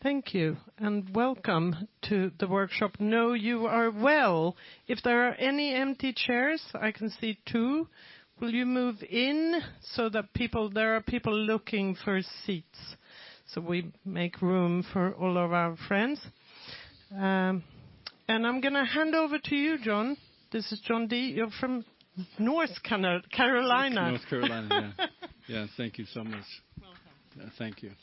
Thank you, and welcome to the workshop. Know you are well. If there are any empty chairs, I can see 2. Will you move in so that there are people looking for seats, so we make room for all of our friends. And I'm going to hand over to you, John. This is John D. You're from North Carolina. North Carolina, yeah. Yeah, thank you so much. Welcome. Thank you.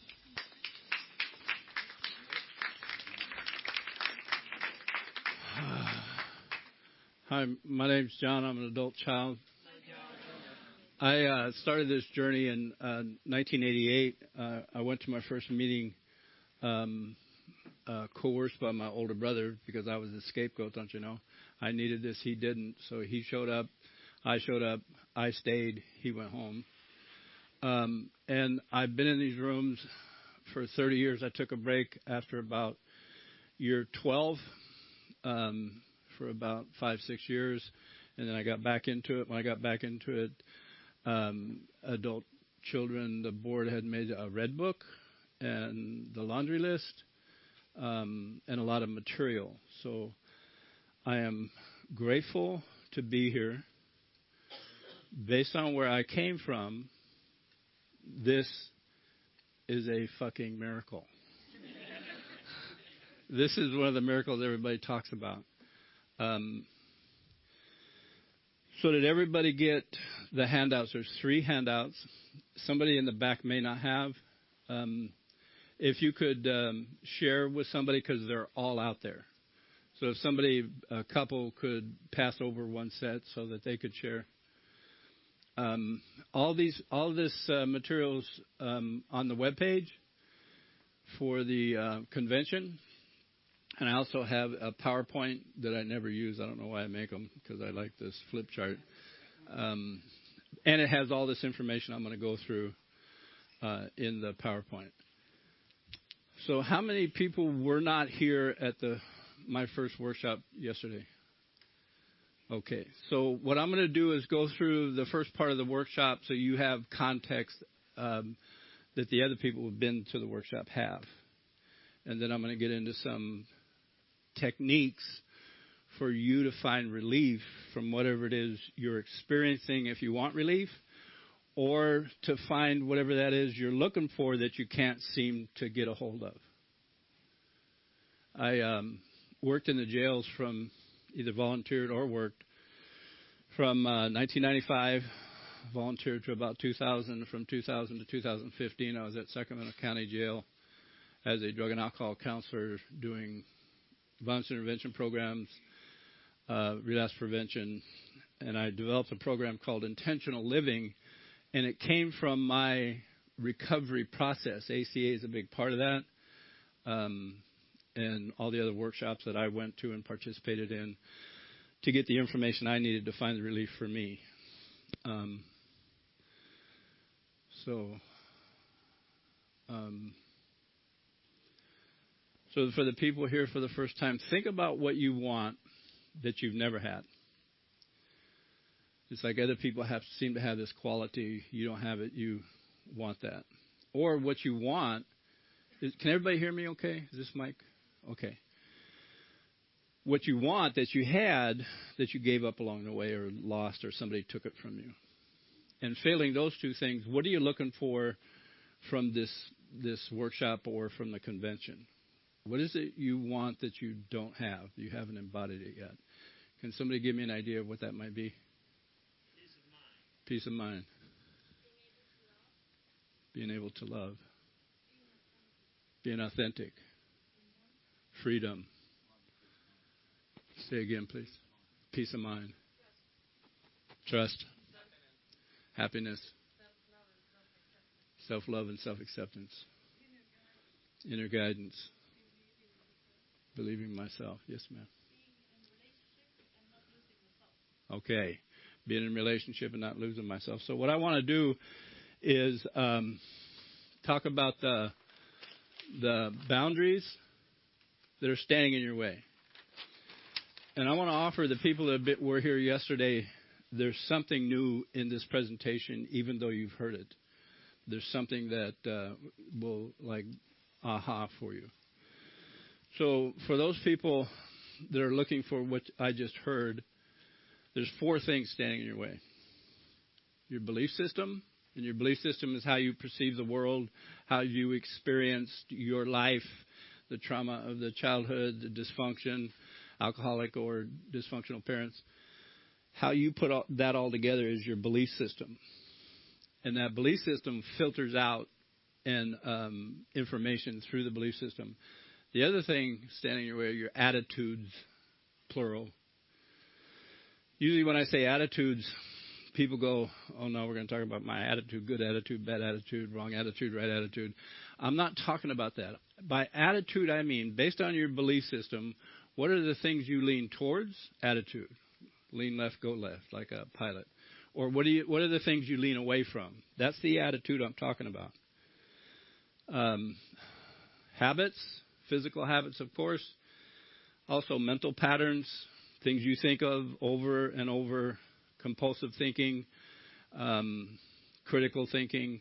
Hi, my name's John. I'm an adult child. I started this journey in 1988. I went to my first meeting coerced by my older brother because I was the scapegoat, don't you know? I needed this, he didn't. So he showed up, I stayed, he went home. And I've been in these rooms for 30 years. I took a break after about year 12 for about 5-6 years, and then I got back into it. When I got back into it, adult children, the board had made a red book and the laundry list and a lot of material. So I am grateful to be here. Based on where I came from, this is a fucking miracle. This is one of the miracles everybody talks about. So did everybody get the handouts? There's 3 handouts. Somebody in the back may not have. If you could share with somebody, because they're all out there. So if a couple could pass over one set so that they could share. All this materials on the webpage for the convention. And I also have a PowerPoint that I never use. I don't know why I make them, because I like this flip chart. And it has all this information I'm going to go through in the PowerPoint. So how many people were not here at my first workshop yesterday? Okay. So what I'm going to do is go through the first part of the workshop so you have context that the other people who have been to the workshop have. And then I'm going to get into some techniques for you to find relief from whatever it is you're experiencing if you want relief, or to find whatever that is you're looking for that you can't seem to get a hold of. I worked in the jails from either volunteered or worked from 1995, volunteered to about 2000. From 2000 to 2015, I was at Sacramento County Jail as a drug and alcohol counselor doing violence intervention programs, relapse prevention, and I developed a program called Intentional Living, and it came from my recovery process. ACA is a big part of that, and all the other workshops that I went to and participated in to get the information I needed to find the relief for me. So for the people here for the first time, think about what you want that you've never had. It's like other people seem to have this quality. You don't have it. You want that. Or what you want can everybody hear me okay? Is this mic? Okay. What you want that you had that you gave up along the way or lost or somebody took it from you. And failing those 2 things, what are you looking for from this workshop or from the convention? What is it you want that you don't have? You haven't embodied it yet. Can somebody give me an idea of what that might be? Peace of mind. Being able to love. Being authentic. Freedom. Say again, please. Peace of mind. Trust. Happiness. Self-love and self-acceptance. Inner guidance. Believing myself. Yes, ma'am. Okay. Being in a relationship and not losing myself. So what I want to do is talk about the boundaries that are standing in your way. And I want to offer the people that were here yesterday, there's something new in this presentation, even though you've heard it. There's something that will, aha for you. So for those people that are looking for what I just heard, there's 4 things standing in your way. Your belief system, and your belief system is how you perceive the world, how you experienced your life, the trauma of the childhood, the dysfunction, alcoholic or dysfunctional parents. How you put that all together is your belief system. And that belief system filters out information through the belief system. The other thing standing in your way are your attitudes, plural. Usually when I say attitudes, people go, oh, no, we're going to talk about my attitude, good attitude, bad attitude, wrong attitude, right attitude. I'm not talking about that. By attitude, I mean, based on your belief system, what are the things you lean towards? Attitude. Lean left, go left, like a pilot. Or what are the things you lean away from? That's the attitude I'm talking about. Habits, physical habits, of course. Also mental patterns, things you think of over and over, compulsive thinking, critical thinking,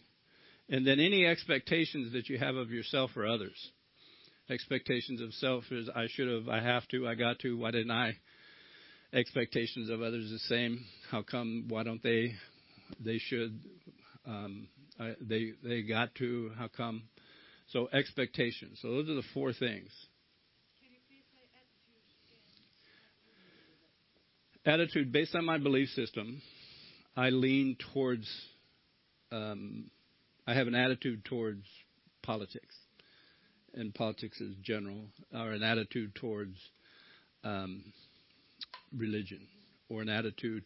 and then any expectations that you have of yourself or others. Expectations of self is I should have, I have to, I got to, why didn't I? Expectations of others the same. How come? Why don't they? They should. They got to. How come? So expectations. So those are the 4 things. Can you please say attitude again? Attitude based on my belief system. I lean towards. I have an attitude towards politics, and politics is general, or an attitude towards. Religion or an attitude.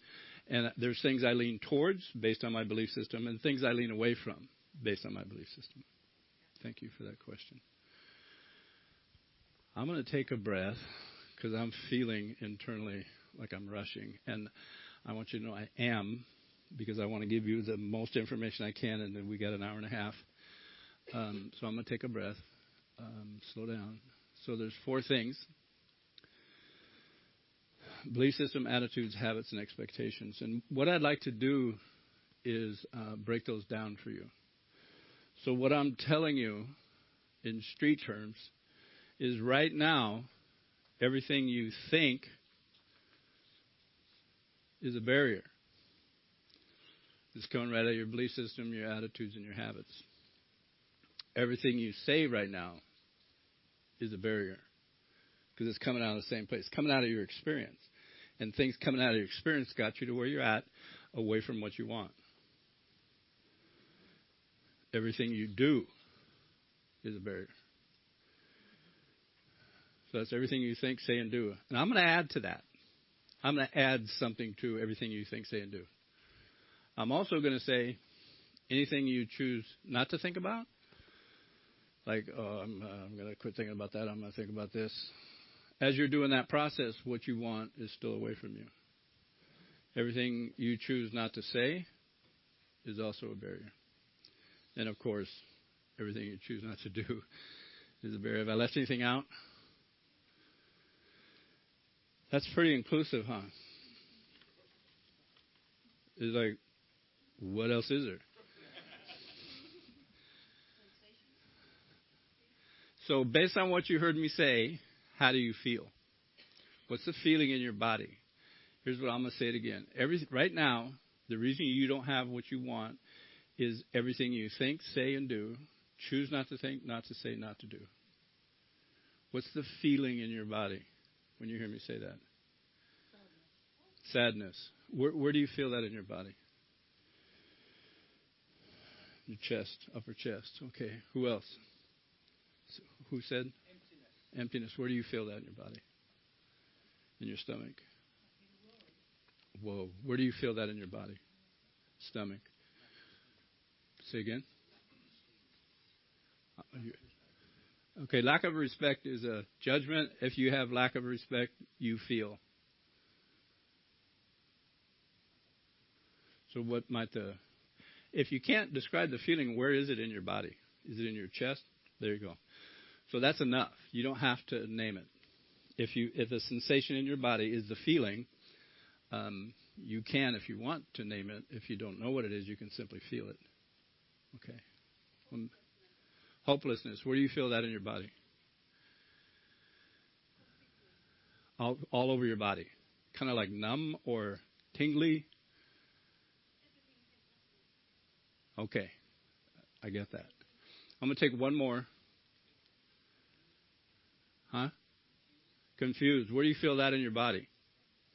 And there's things I lean towards based on my belief system and things I lean away from based on my belief system. Thank you for that question. I'm going to take a breath because I'm feeling internally like I'm rushing. And I want you to know I am, because I want to give you the most information I can, and then we got an hour and a half. So I'm going to take a breath, slow down. So there's 4 things. Belief system, attitudes, habits, and expectations. And what I'd like to do is break those down for you. So what I'm telling you in street terms is right now, everything you think is a barrier. It's coming right out of your belief system, your attitudes, and your habits. Everything you say right now is a barrier because it's coming out of the same place. It's coming out of your experience. And things coming out of your experience got you to where you're at, away from what you want. Everything you do is a barrier. So that's everything you think, say, and do. And I'm going to add to that. I'm going to add something to everything you think, say, and do. I'm also going to say anything you choose not to think about. Like, oh, I'm going to quit thinking about that. I'm going to think about this. As you're doing that process, what you want is still away from you. Everything you choose not to say is also a barrier. And, of course, everything you choose not to do is a barrier. Have I left anything out? That's pretty inclusive, huh? It's like, what else is there? So based on what you heard me say, how do you feel? What's the feeling in your body? Here's what I'm going to say it again. Right now, the reason you don't have what you want is everything you think, say, and do. Choose not to think, not to say, not to do. What's the feeling in your body when you hear me say that? Sadness. Where do you feel that in your body? Your chest, upper chest. Okay. Who else? Who said? Emptiness. Where do you feel that in your body? In your stomach. Whoa. Where do you feel that in your body? Stomach. Say again. Okay. Lack of respect is a judgment. If you have lack of respect, you feel. So what might if you can't describe the feeling, where is it in your body? Is it in your chest? There you go. So that's enough. You don't have to name it. If the sensation in your body is the feeling, you can, if you want to name it. If you don't know what it is, you can simply feel it. Okay. Hopelessness. Where do you feel that in your body? all over your body, kind of like numb or tingly. Okay, I get that. I'm going to take one more. Huh? Confused. Where do you feel that in your body?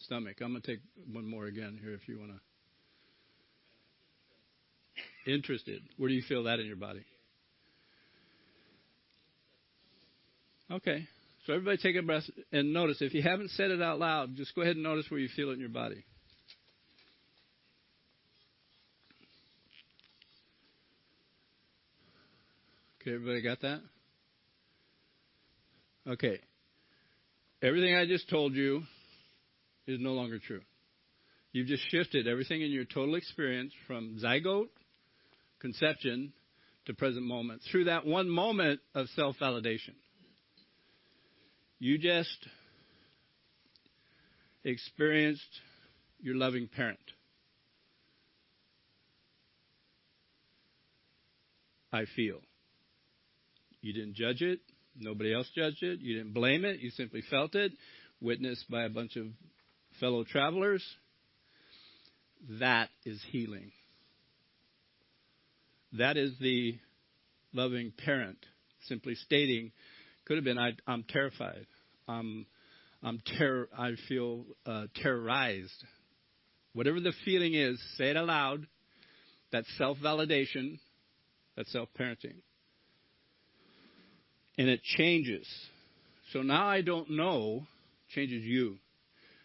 Stomach. I'm going to take one more again here if you want to. Interested. Where do you feel that in your body? Okay. So everybody take a breath and notice. If you haven't said it out loud, just go ahead and notice where you feel it in your body. Okay, everybody got that? Okay. Everything I just told you is no longer true. You've just shifted everything in your total experience from zygote, conception, to present moment through that one moment of self-validation. You just experienced your loving parent. I feel. You didn't judge it. Nobody else judged it. You didn't blame it. You simply felt it, witnessed by a bunch of fellow travelers. That is healing. That is the loving parent simply stating, could have been, I'm terrified. I feel terrorized. Whatever the feeling is, say it aloud. That's self-validation. That's self-parenting. And it changes. So now I don't know, changes you.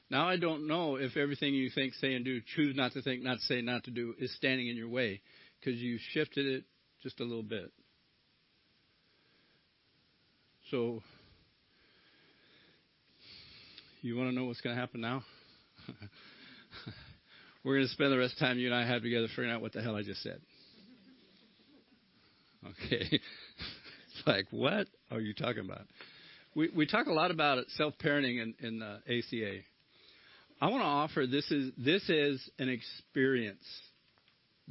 Now I don't know if everything you think, say, and do, choose not to think, not to say, not to do, is standing in your way. Because you shifted it just a little bit. So, you want to know what's going to happen now? We're going to spend the rest of the time you and I have together figuring out what the hell I just said. Okay. It's like, what are you talking about? We talk a lot about self-parenting in ACA. I want to offer this is an experience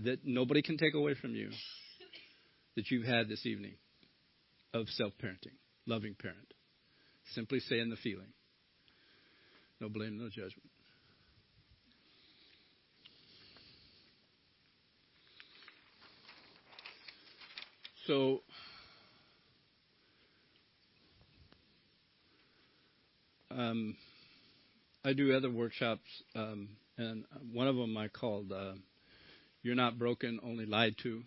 that nobody can take away from you that you've had this evening of self-parenting, loving parent. Simply saying the feeling. No blame, no judgment. So, I do other workshops, and one of them I called You're Not Broken, Only Lied To.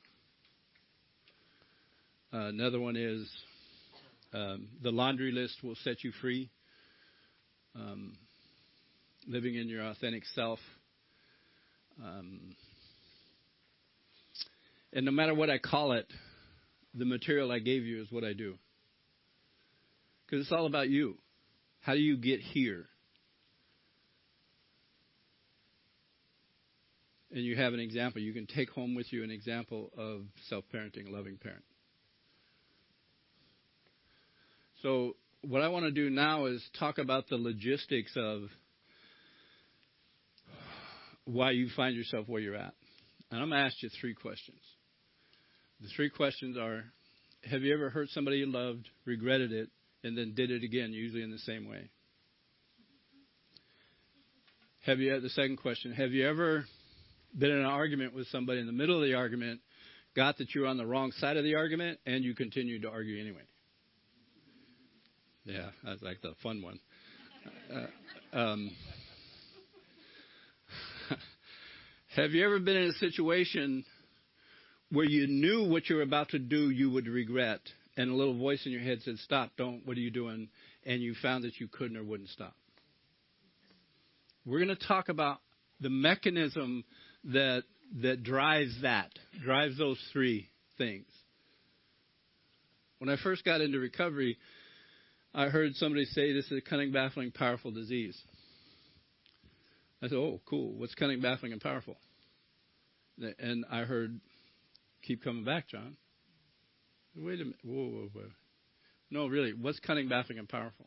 Another one is The Laundry List Will Set You Free. Living in Your Authentic Self. And no matter what I call it, the material I gave you is what I do. Because it's all about you. How do you get here? And you have an example. You can take home with you an example of self-parenting, a loving parent. So what I want to do now is talk about the logistics of why you find yourself where you're at. And I'm going to ask you 3 questions. The 3 questions are, have you ever hurt somebody you loved, regretted it, and then did it again, usually in the same way? The second question, have you ever been in an argument with somebody in the middle of the argument, got that you were on the wrong side of the argument, and you continued to argue anyway? Yeah, that's like the fun one. Have you ever been in a situation where you knew what you were about to do you would regret, and a little voice in your head said, stop, don't, what are you doing? And you found that you couldn't or wouldn't stop. We're going to talk about the mechanism that drives those 3 things. When I first got into recovery, I heard somebody say this is a cunning, baffling, powerful disease. I said, oh, cool. What's cunning, baffling, and powerful? And I heard, keep coming back, John. Wait a minute. Whoa. No, really, what's cunning, baffling, and powerful?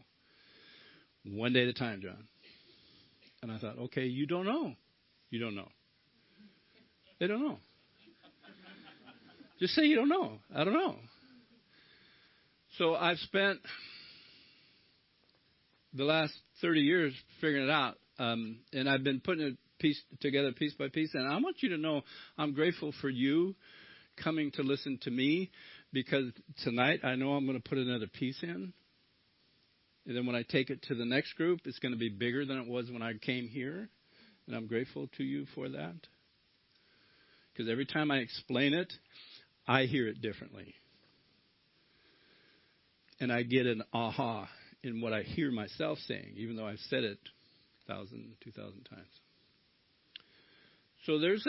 One day at a time, John. And I thought, okay, you don't know. You don't know. They don't know. Just say you don't know. I don't know. So I've spent the last 30 years figuring it out. And I've been putting it together piece by piece. And I want you to know I'm grateful for you coming to listen to me, because tonight I know I'm going to put another piece in. And then when I take it to the next group, it's going to be bigger than it was when I came here. And I'm grateful to you for that. Because every time I explain it, I hear it differently. And I get an aha in what I hear myself saying, even though I've said it 1,000, 2,000 times. So there's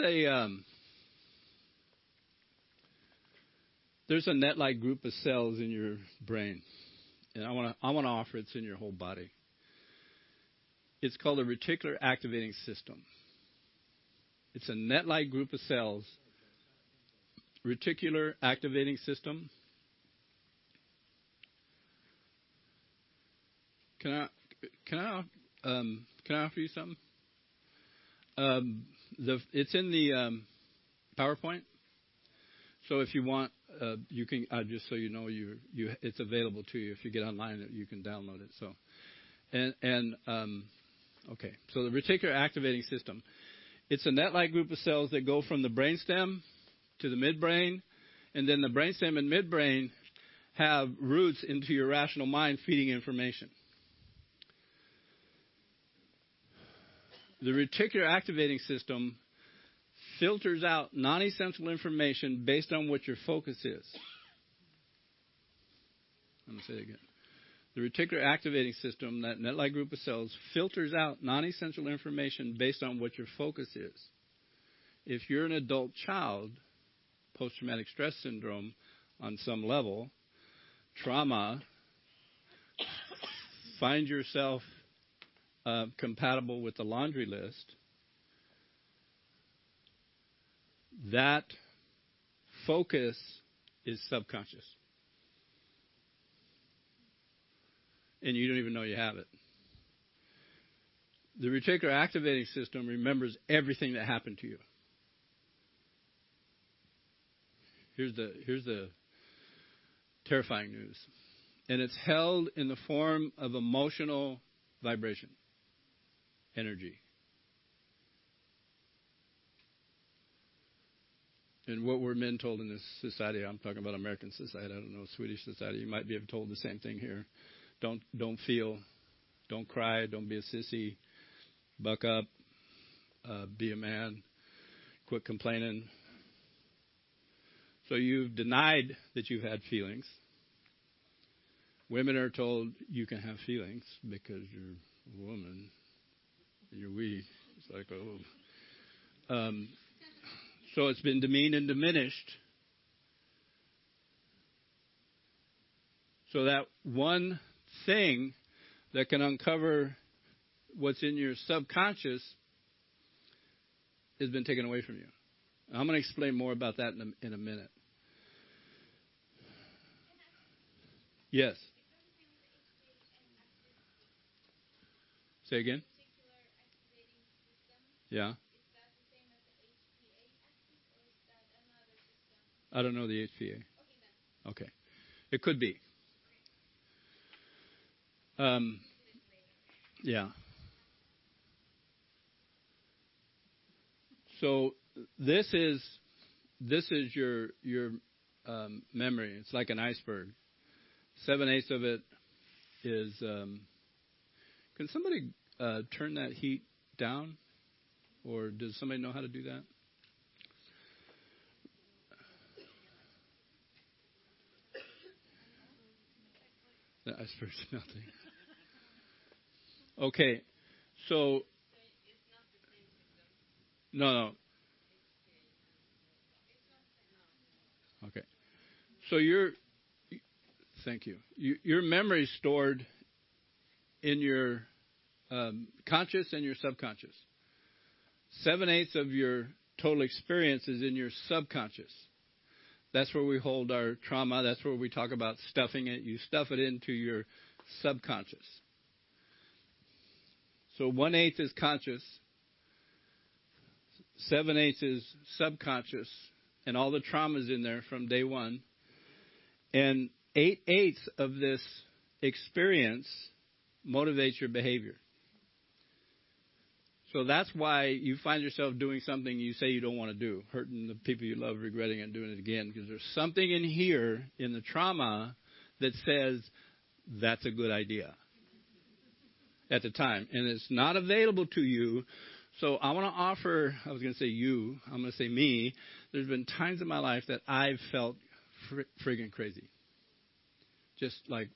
a net-like group of cells in your brain. And I want to offer it's in your whole body. It's called a reticular activating system. It's a net-like group of cells. Reticular activating system. Can I offer you something? It's in the PowerPoint. So if you want, you can just so you know, it's available to you. If you get online, you can download it. So, okay. So the reticular activating system, it's a net-like group of cells that go from the brainstem to the midbrain, and then the brainstem and midbrain have roots into your rational mind, feeding information. The reticular activating system filters out non-essential information based on what your focus is. I'm going to say it again. The reticular activating system, that net-like group of cells, filters out non-essential information based on what your focus is. If you're an adult child, post-traumatic stress syndrome on some level, trauma, find yourself compatible with the laundry list, that focus is subconscious. And you don't even know you have it. The reticular activating system remembers everything that happened to you. Here's the terrifying news. And it's held in the form of emotional vibration, energy. And what we're men told in this society, I'm talking about American society, I don't know, Swedish society, you might be told the same thing here. Don't feel, don't cry, don't be a sissy, buck up, be a man, quit complaining. So you've denied that you've had feelings. Women are told you can have feelings because you're a woman, you're weak. It's like, oh. So it's been demeaned and diminished. So that one thing that can uncover what's in your subconscious has been taken away from you. I'm going to explain more about that in a minute. Yes. Say again? Yeah. I don't know the HPA. Okay. It could be. Yeah. So this is your memory. It's like an iceberg. 7/8 of it is. Can somebody turn that heat down, or does somebody know how to do that? The iceberg's melting. Okay, so no. Okay, so thank you. Your memory is stored in your conscious and your subconscious. 7/8 of your total experience is in your subconscious. That's where we hold our trauma. That's where we talk about stuffing it. You stuff it into your subconscious. So 1/8 is conscious. 7/8 is subconscious. And all the trauma's in there from day one. And 8/8 of this experience motivates your behavior. So that's why you find yourself doing something you say you don't want to do, hurting the people you love, regretting it, and doing it again, because there's something in here in the trauma that says that's a good idea at the time. And it's not available to you. So I want to offer, I was going to say you, I'm going to say me. There's been times in my life that I've felt friggin' crazy. Just like,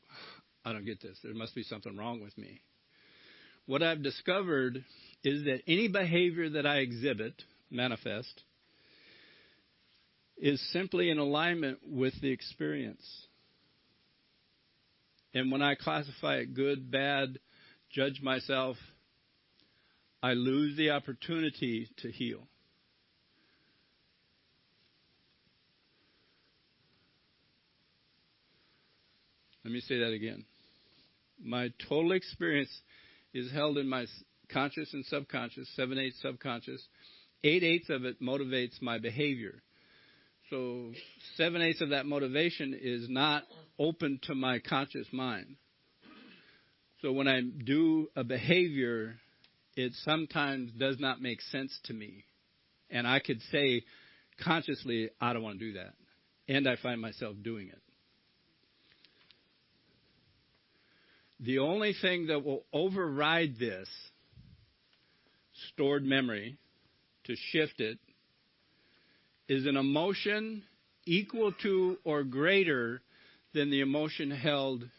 I don't get this. There must be something wrong with me. What I've discovered is that any behavior that I exhibit, manifest, is simply in alignment with the experience. And when I classify it good, bad, judge myself, I lose the opportunity to heal. Let me say that again. My total experience is held in my conscious and subconscious, 7/8 subconscious. 8/8 of it motivates my behavior. So 7/8 of that motivation is not open to my conscious mind. So when I do a behavior, it sometimes does not make sense to me. And I could say consciously, I don't want to do that. And I find myself doing it. The only thing that will override this stored memory to shift it is an emotion equal to or greater than the emotion held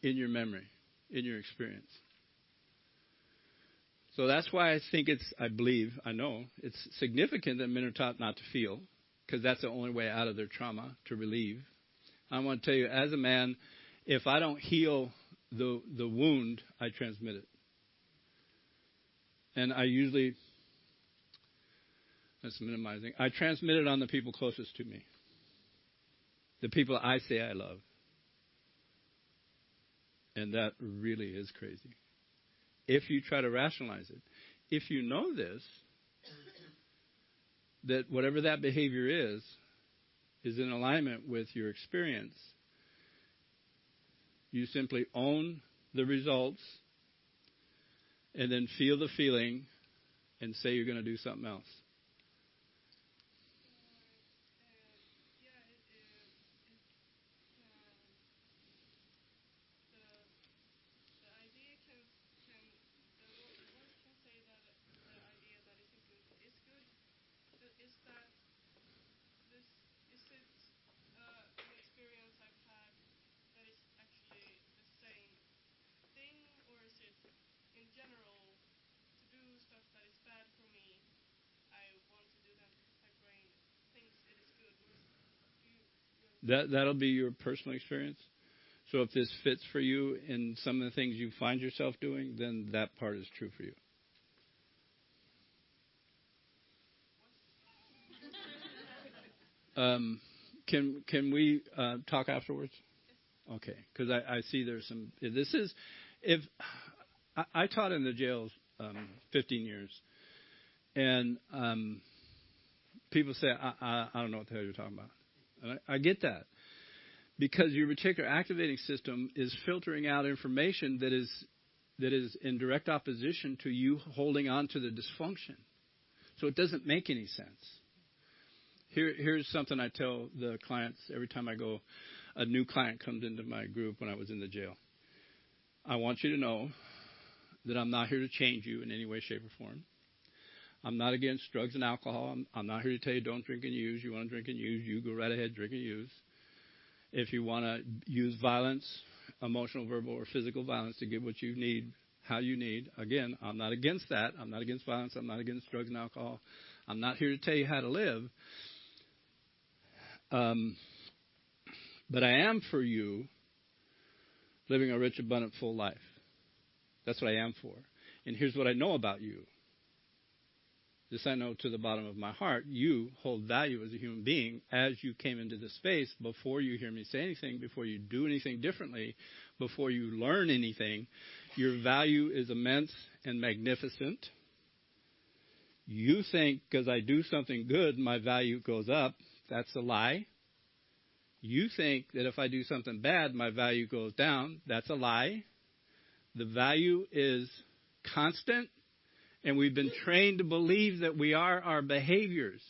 in your memory, in your experience. So that's why I know it's significant that men are taught not to feel, because that's the only way out of their trauma, to relieve. I want to tell you, as a man, if I don't heal the wound, I transmit it. And that's minimizing, I transmit it on the people closest to me. The people I say I love. And that really is crazy. If you try to rationalize it. If you know this, that whatever that behavior is in alignment with your experience, you simply own the results and then feel the feeling and say you're going to do something else. That'll be your personal experience. So if this fits for you in some of the things you find yourself doing, then that part is true for you. Can we talk afterwards? Okay, because I see there's some. I taught in the jails 15 years, and people say I don't know what the hell you're talking about. And I get that, because your reticular activating system is filtering out information that is in direct opposition to you holding on to the dysfunction. So it doesn't make any sense. Here's something I tell the clients every time a new client comes into my group when I was in the jail. I want you to know that I'm not here to change you in any way, shape, or form. I'm not against drugs and alcohol. I'm not here to tell you don't drink and use. You want to drink and use, you go right ahead, drink and use. If you want to use violence, emotional, verbal, or physical violence to get what you need, how you need, again, I'm not against that. I'm not against violence. I'm not against drugs and alcohol. I'm not here to tell you how to live. But I am for you living a rich, abundant, full life. That's what I am for. And here's what I know about you. This I know to the bottom of my heart. You hold value as a human being as you came into this space. Before you hear me say anything, before you do anything differently, before you learn anything, your value is immense and magnificent. You think because I do something good, my value goes up. That's a lie. You think that if I do something bad, my value goes down. That's a lie. The value is constant, and we've been trained to believe that we are our behaviors.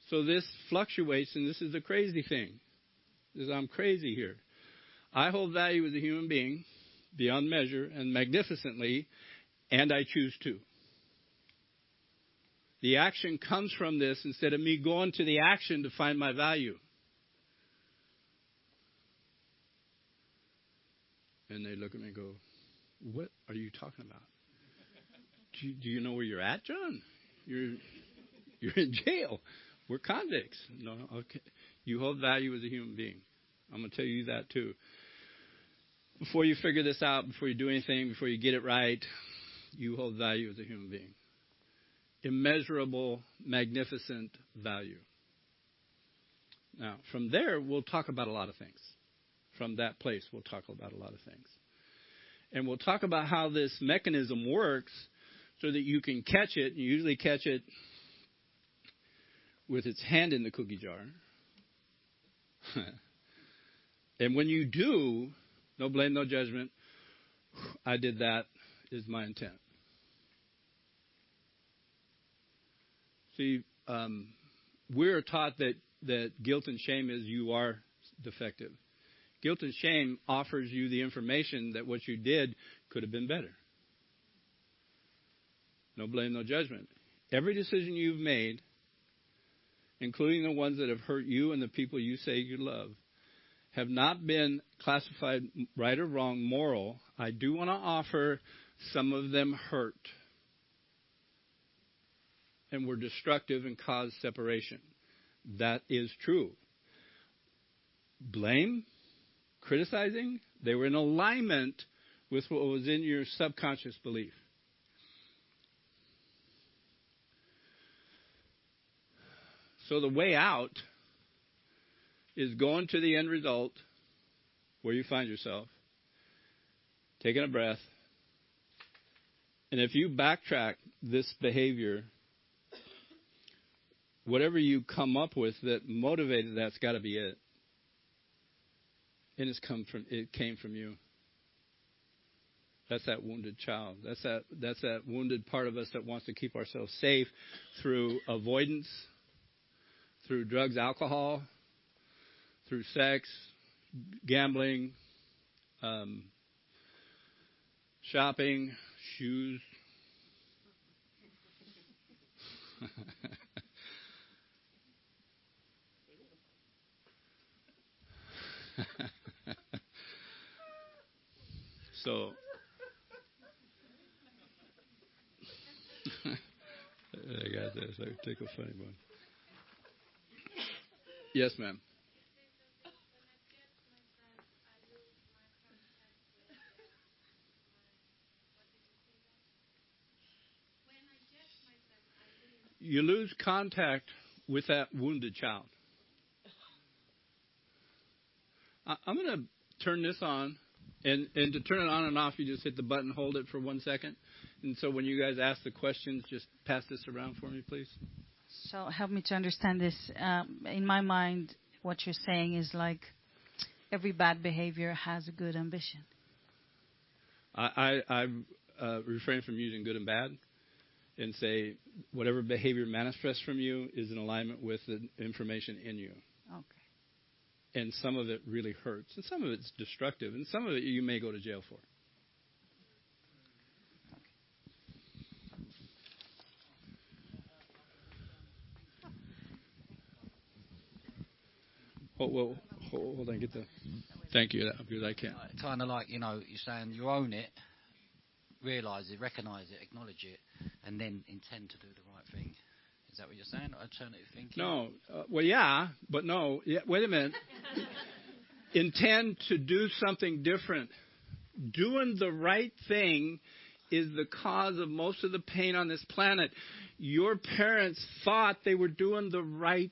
So this fluctuates, and this is the crazy thing. I'm crazy here. I hold value as a human being beyond measure and magnificently, and I choose to. The action comes from this instead of me going to the action to find my value. And they look at me and go, what are you talking about? Do you know where you're at, John? You're in jail. We're convicts. No, okay. You hold value as a human being. I'm going to tell you that too. Before you figure this out, before you do anything, before you get it right, you hold value as a human being. Immeasurable, magnificent value. Now, from there, we'll talk about a lot of things. From that place, we'll talk about a lot of things. And we'll talk about how this mechanism works so that you can catch it. You usually catch it with its hand in the cookie jar. And when you do, no blame, no judgment. I did that is my intent. See, we're taught that guilt and shame is you are defective. Guilt and shame offers you the information that what you did could have been better. No blame, no judgment. Every decision you've made, including the ones that have hurt you and the people you say you love, have not been classified right or wrong, moral. I do want to offer some of them hurt and were destructive and caused separation. That is true. Blame, criticizing, they were in alignment with what was in your subconscious belief. So the way out is going to the end result where you find yourself, taking a breath, and if you backtrack this behavior, whatever you come up with that motivated that's got to be it. And it came from you. That's that wounded child. That's that wounded part of us that wants to keep ourselves safe through avoidance, through drugs, alcohol, through sex, gambling, shopping, shoes. So, I got this. I take a funny one. Yes, ma'am. You lose contact with that wounded child. I'm going to turn this on, and to turn it on and off, you just hit the button, hold it for 1 second. And so when you guys ask the questions, just pass this around for me, please. So help me to understand this. In my mind, what you're saying is like every bad behavior has a good ambition. I refrain from using good and bad and say whatever behavior manifests from you is in alignment with the information in you. Okay. And some of it really hurts, and some of it's destructive, and some of it you may go to jail for. Well, hold on, get the. Thank you, because I can't. Kind of like, you're saying you own it, realise it, recognise it, acknowledge it, and then intend to do the right thing. Is that what you're saying? Alternative thinking? No. Well, yeah, but no. Yeah, wait a minute. Intend to do something different. Doing the right thing is the cause of most of the pain on this planet. Your parents thought they were doing the right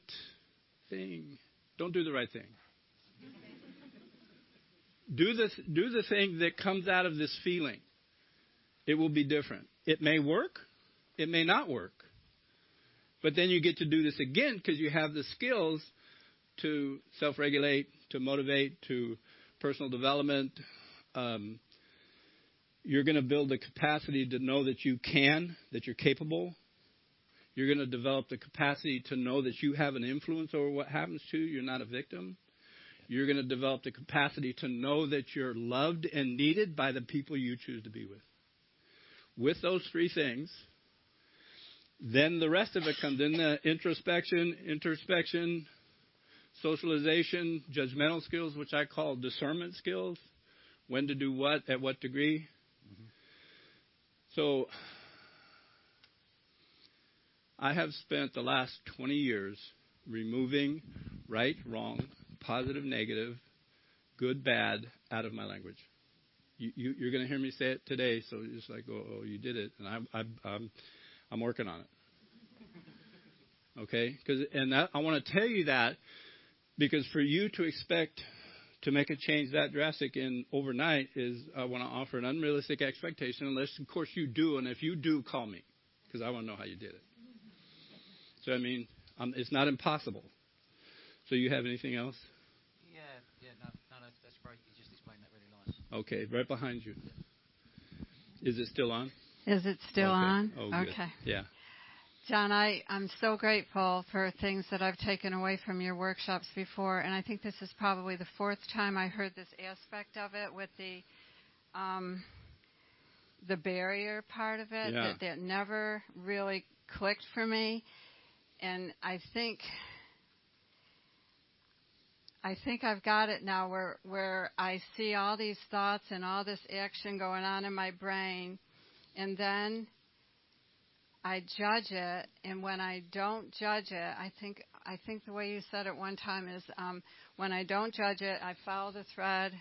thing. Don't do the right thing. Do the thing that comes out of this feeling. It will be different. It may work. It may not work. But then you get to do this again because you have the skills to self-regulate, to motivate, to personal development. You're going to build the capacity to know that you can, that you're capable. You're going to develop the capacity to know that you have an influence over what happens to you. You're not a victim. You're going to develop the capacity to know that you're loved and needed by the people you choose to be with. With those three things, then the rest of it comes in the introspection, socialization, judgmental skills, which I call discernment skills, when to do what, at what degree. Mm-hmm. So I have spent the last 20 years removing right, wrong, positive, negative, good, bad out of my language. You're going to hear me say it today, so you're just like, oh, you did it, and I'm working on it. Okay, I want to tell you that because for you to expect to make a change that drastic in overnight is I want to offer an unrealistic expectation, unless of course you do, and if you do, call me because I want to know how you did it. So I mean, it's not impossible. So you have anything else? No, that's great. You just explained that really nice. Okay, right behind you. Is it still on? Is it still on? Oh, good. Okay. Yeah. John, I'm so grateful for things that I've taken away from your workshops before, and I think this is probably the fourth time I heard this aspect of it with the barrier part of it, yeah. that never really clicked for me. And I think I've got it now where I see all these thoughts and all this action going on in my brain, and then I judge it, and when I don't judge it, I think the way you said it one time is when I don't judge it, I follow the thread,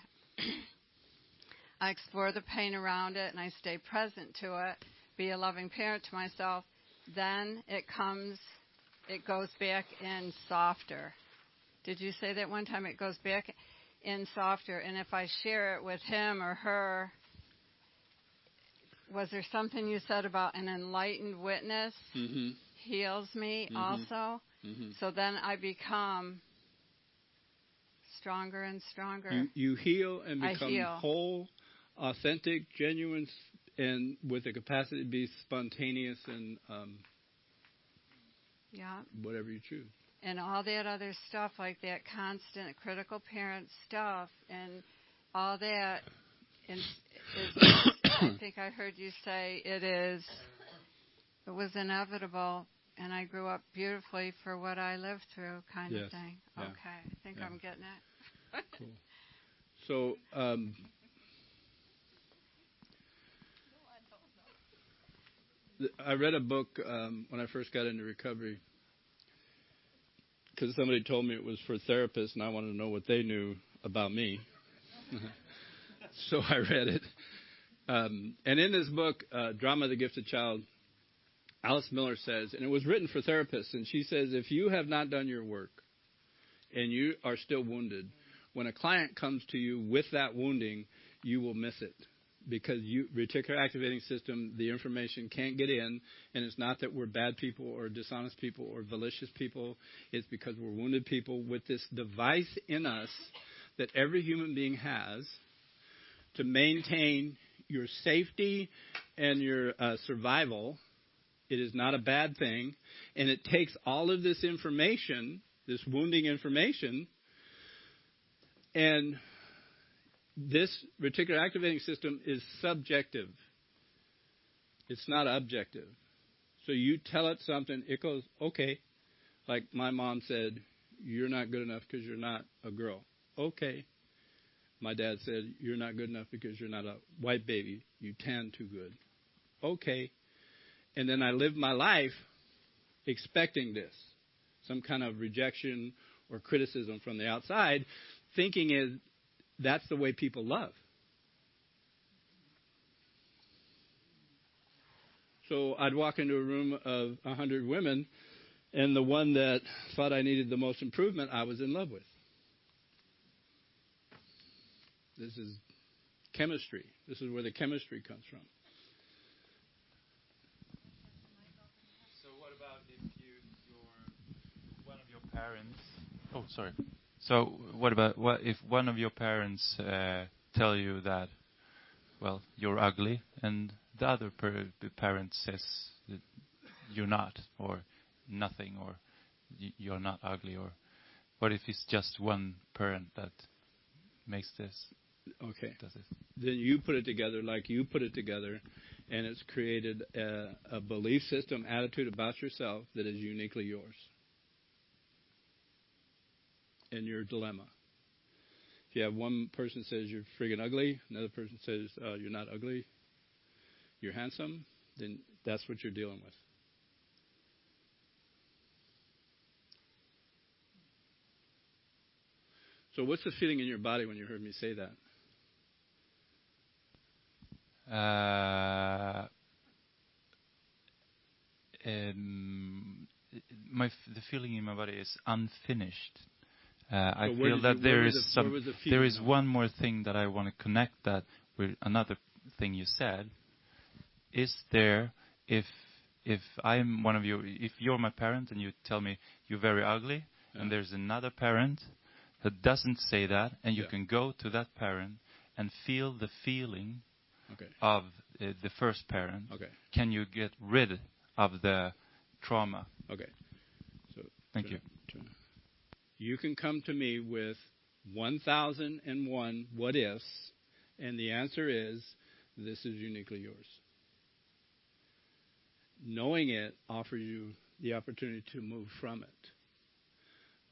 I explore the pain around it, and I stay present to it, be a loving parent to myself, then it goes back in softer. Did you say that one time? It goes back in softer, and if I share it with him or her, was there something you said about an enlightened witness heals me also? Mm-hmm. So then I become stronger and stronger. You heal and become whole, authentic, genuine, and with the capacity to be spontaneous and whatever you choose. And all that other stuff, like that constant critical parent stuff and all that is I think I heard you say it was inevitable, and I grew up beautifully for what I lived through, kind of thing. Yeah. Okay, I think I'm getting it. Cool. So, I read a book when I first got into recovery because somebody told me it was for therapists, and I wanted to know what they knew about me. So I read it. And in this book, Drama of the Gifted Child, Alice Miller says, and it was written for therapists, and she says, if you have not done your work and you are still wounded, when a client comes to you with that wounding, you will miss it. Because reticular activating system, the information can't get in, and it's not that we're bad people or dishonest people or malicious people. It's because we're wounded people with this device in us that every human being has to maintain your safety and your survival. It is not a bad thing, and it takes all of this information, this wounding information, and this reticular activating system is subjective. It's not objective. So you tell it something, it goes, okay. Like my mom said, you're not good enough because you're not a girl. Okay. My dad said, you're not good enough because you're not a white baby. You tan too good. Okay. And then I lived my life expecting this, some kind of rejection or criticism from the outside, thinking that's the way people love. So I'd walk into a room of 100 women, and the one that thought I needed the most improvement, I was in love with. This is chemistry. This is where the chemistry comes from. So what about if one of your parents... Oh, sorry. So what if one of your parents tell you that well, you're ugly, and the other parent says that you're not, or nothing, or you're not ugly, or what if it's just one parent that makes this? Okay. Does it? Then you put it together like you put it together, and it's created a belief system, attitude about yourself that is uniquely yours. And your dilemma. If you have one person says you're friggin' ugly, another person says you're not ugly, you're handsome, then that's what you're dealing with. So what's the feeling in your body when you heard me say that? The feeling in my body is unfinished. I So feel that there is on? one more thing that I want to connect that with another thing you said. Is there, if I'm one of you, if you're my parent and you tell me you're very ugly, and there's another parent that doesn't say that, and you can go to that parent and feel the feeling of the first parent. Okay. Can you get rid of the trauma? Okay. So Thank you. You can come to me with 1,001 what ifs, and the answer is this is uniquely yours. Knowing it offers you the opportunity to move from it.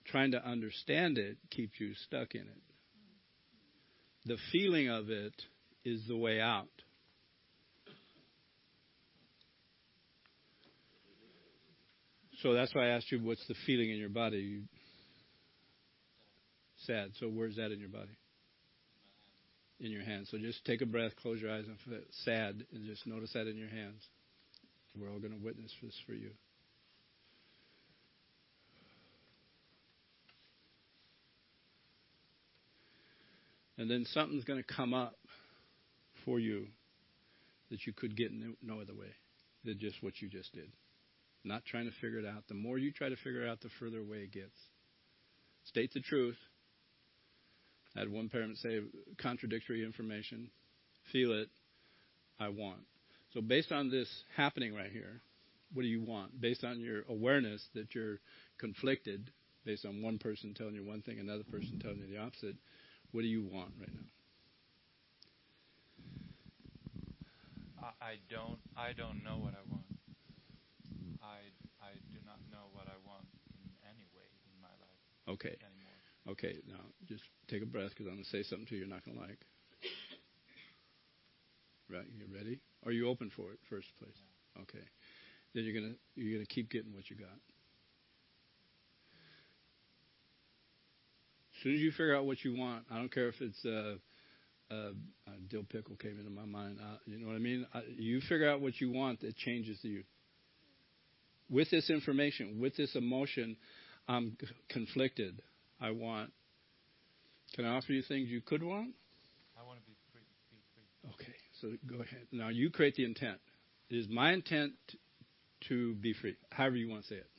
Trying to understand it keeps you stuck in it. The feeling of it is the way out. So that's why I asked you, what's the feeling in your body? Sad. So where's that in your body? In your hands. So just take a breath, close your eyes, and feel sad, and just notice that in your hands. We're all going to witness this for you. And then something's going to come up for you that you could get no other way than just what you just did. Not trying to figure it out. The more you try to figure it out, the further away it gets. State the truth. I had one parent say contradictory information. Feel it. I want. So based on this happening right here, what do you want? Based on your awareness that you're conflicted, based on one person telling you one thing, another person telling you the opposite, what do you want right now? I don't know what I want. I do not know what I want in any way in my life. Okay. Anymore. Okay, now just take a breath because I'm going to say something to you you're not going to like. Right, you ready? Are you open for it, first place? Yeah. Okay. Then you're gonna keep getting what you got. As soon as you figure out what you want, I don't care if it's dill pickle came into my mind. You know what I mean? You figure out what you want, it changes you. With this information, with this emotion, I'm conflicted. I want. Can I offer you things you could want? I want to be free. Okay, so go ahead. Now you create the intent. It is my intent to be free, however you want to say it.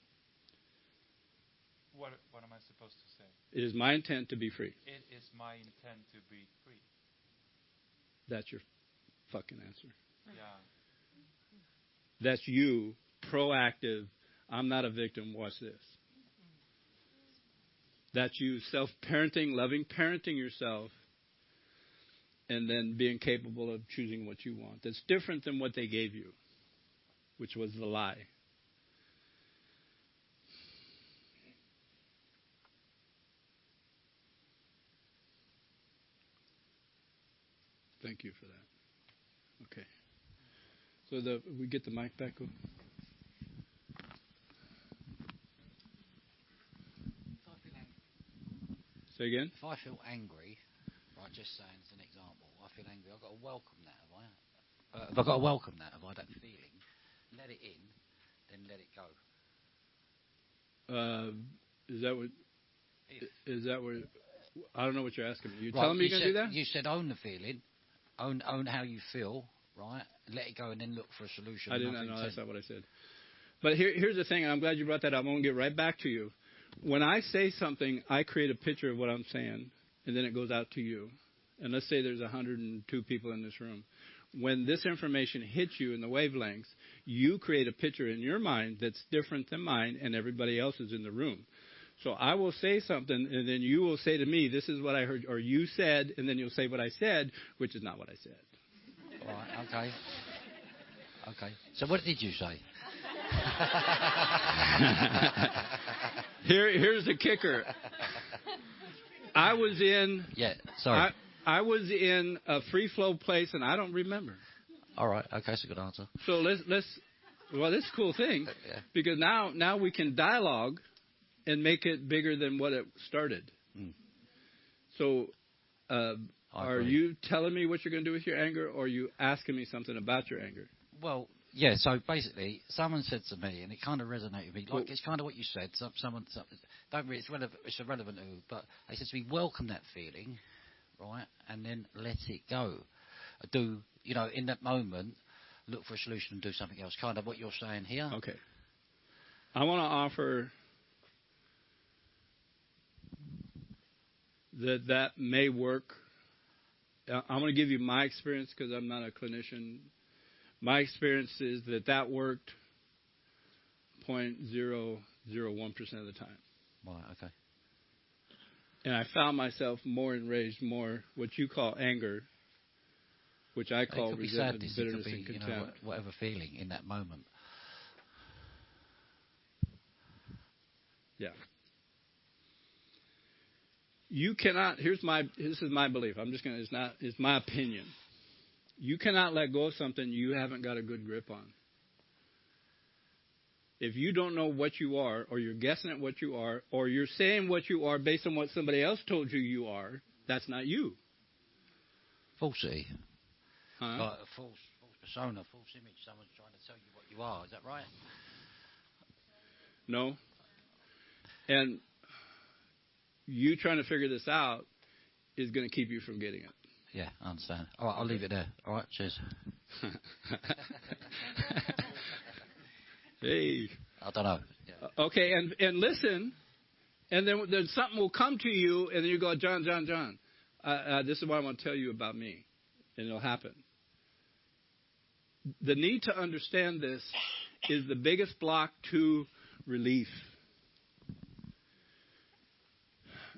What am I supposed to say? It is my intent to be free. It is my intent to be free. That's your fucking answer. Yeah. That's you, proactive. I'm not a victim. Watch this. That's you, self-parenting, loving parenting yourself, and then being capable of choosing what you want. That's different than what they gave you, which was the lie. Thank you for that. Okay. So we get the mic back. Say again? If I feel angry, right, just saying as an example, I feel angry, I've got to welcome that, have I? Have I got to welcome that, have I, that feeling? Let it in, then let it go. Is that what, I don't know what you're asking me. You right, telling me you're going to do that? You said own the feeling, own how you feel, right? Let it go and then look for a solution. I didn't know. That's not what I said. But here's the thing, and I'm glad you brought that up. I'm going to get right back to you. When I say something, I create a picture of what I'm saying, and then it goes out to you. and let's say there's 102 people in this room. When this information hits you in the wavelengths, you create a picture in your mind that's different than mine and everybody else is in the room. So I will say something, and then you will say to me, this is what I heard, or you said, and then you'll say what I said, which is not what I said. All right, okay. Okay. So what did you say? Here's the kicker. I was in... Yeah, sorry. I was in a free-flow place, and I don't remember. All right, okay, that's a good answer. So let's well, this is a cool thing, Yeah. because now we can dialogue and make it bigger than what it started. Mm. So are agree. you telling me what you're going to do with your anger, or are you asking me something about your anger? Well, yeah, so basically, someone said to me, and it kind of resonated with me, like it's kind of what you said, don't really, it's irrelevant who, but they said to me, welcome that feeling, right, and then let it go. Do, in that moment, look for a solution and do something else, kind of what you're saying here. Okay. I want to offer that may work. I'm going to give you my experience because I'm not a clinician. My experience is that worked 0.001% of the time. Right, okay. And I found myself more enraged, more what you call anger, which I call resentment, bitterness, and contempt. Whatever feeling in that moment. Yeah. You cannot. This is my belief. It's my opinion. You cannot let go of something you haven't got a good grip on. If you don't know what you are, or you're guessing at what you are, or you're saying what you are based on what somebody else told you are, that's not you. Falsity. Huh? Like a false persona, false image. Someone's trying to tell you what you are. Is that right? No. And you trying to figure this out is going to keep you from getting it. Yeah, I understand. All right, I'll leave it there. All right, cheers. Hey. I don't know. Yeah. Okay, and listen, and then something will come to you, and then you go, John. This is what I want to tell you about me, and it'll happen. The need to understand this is the biggest block to relief.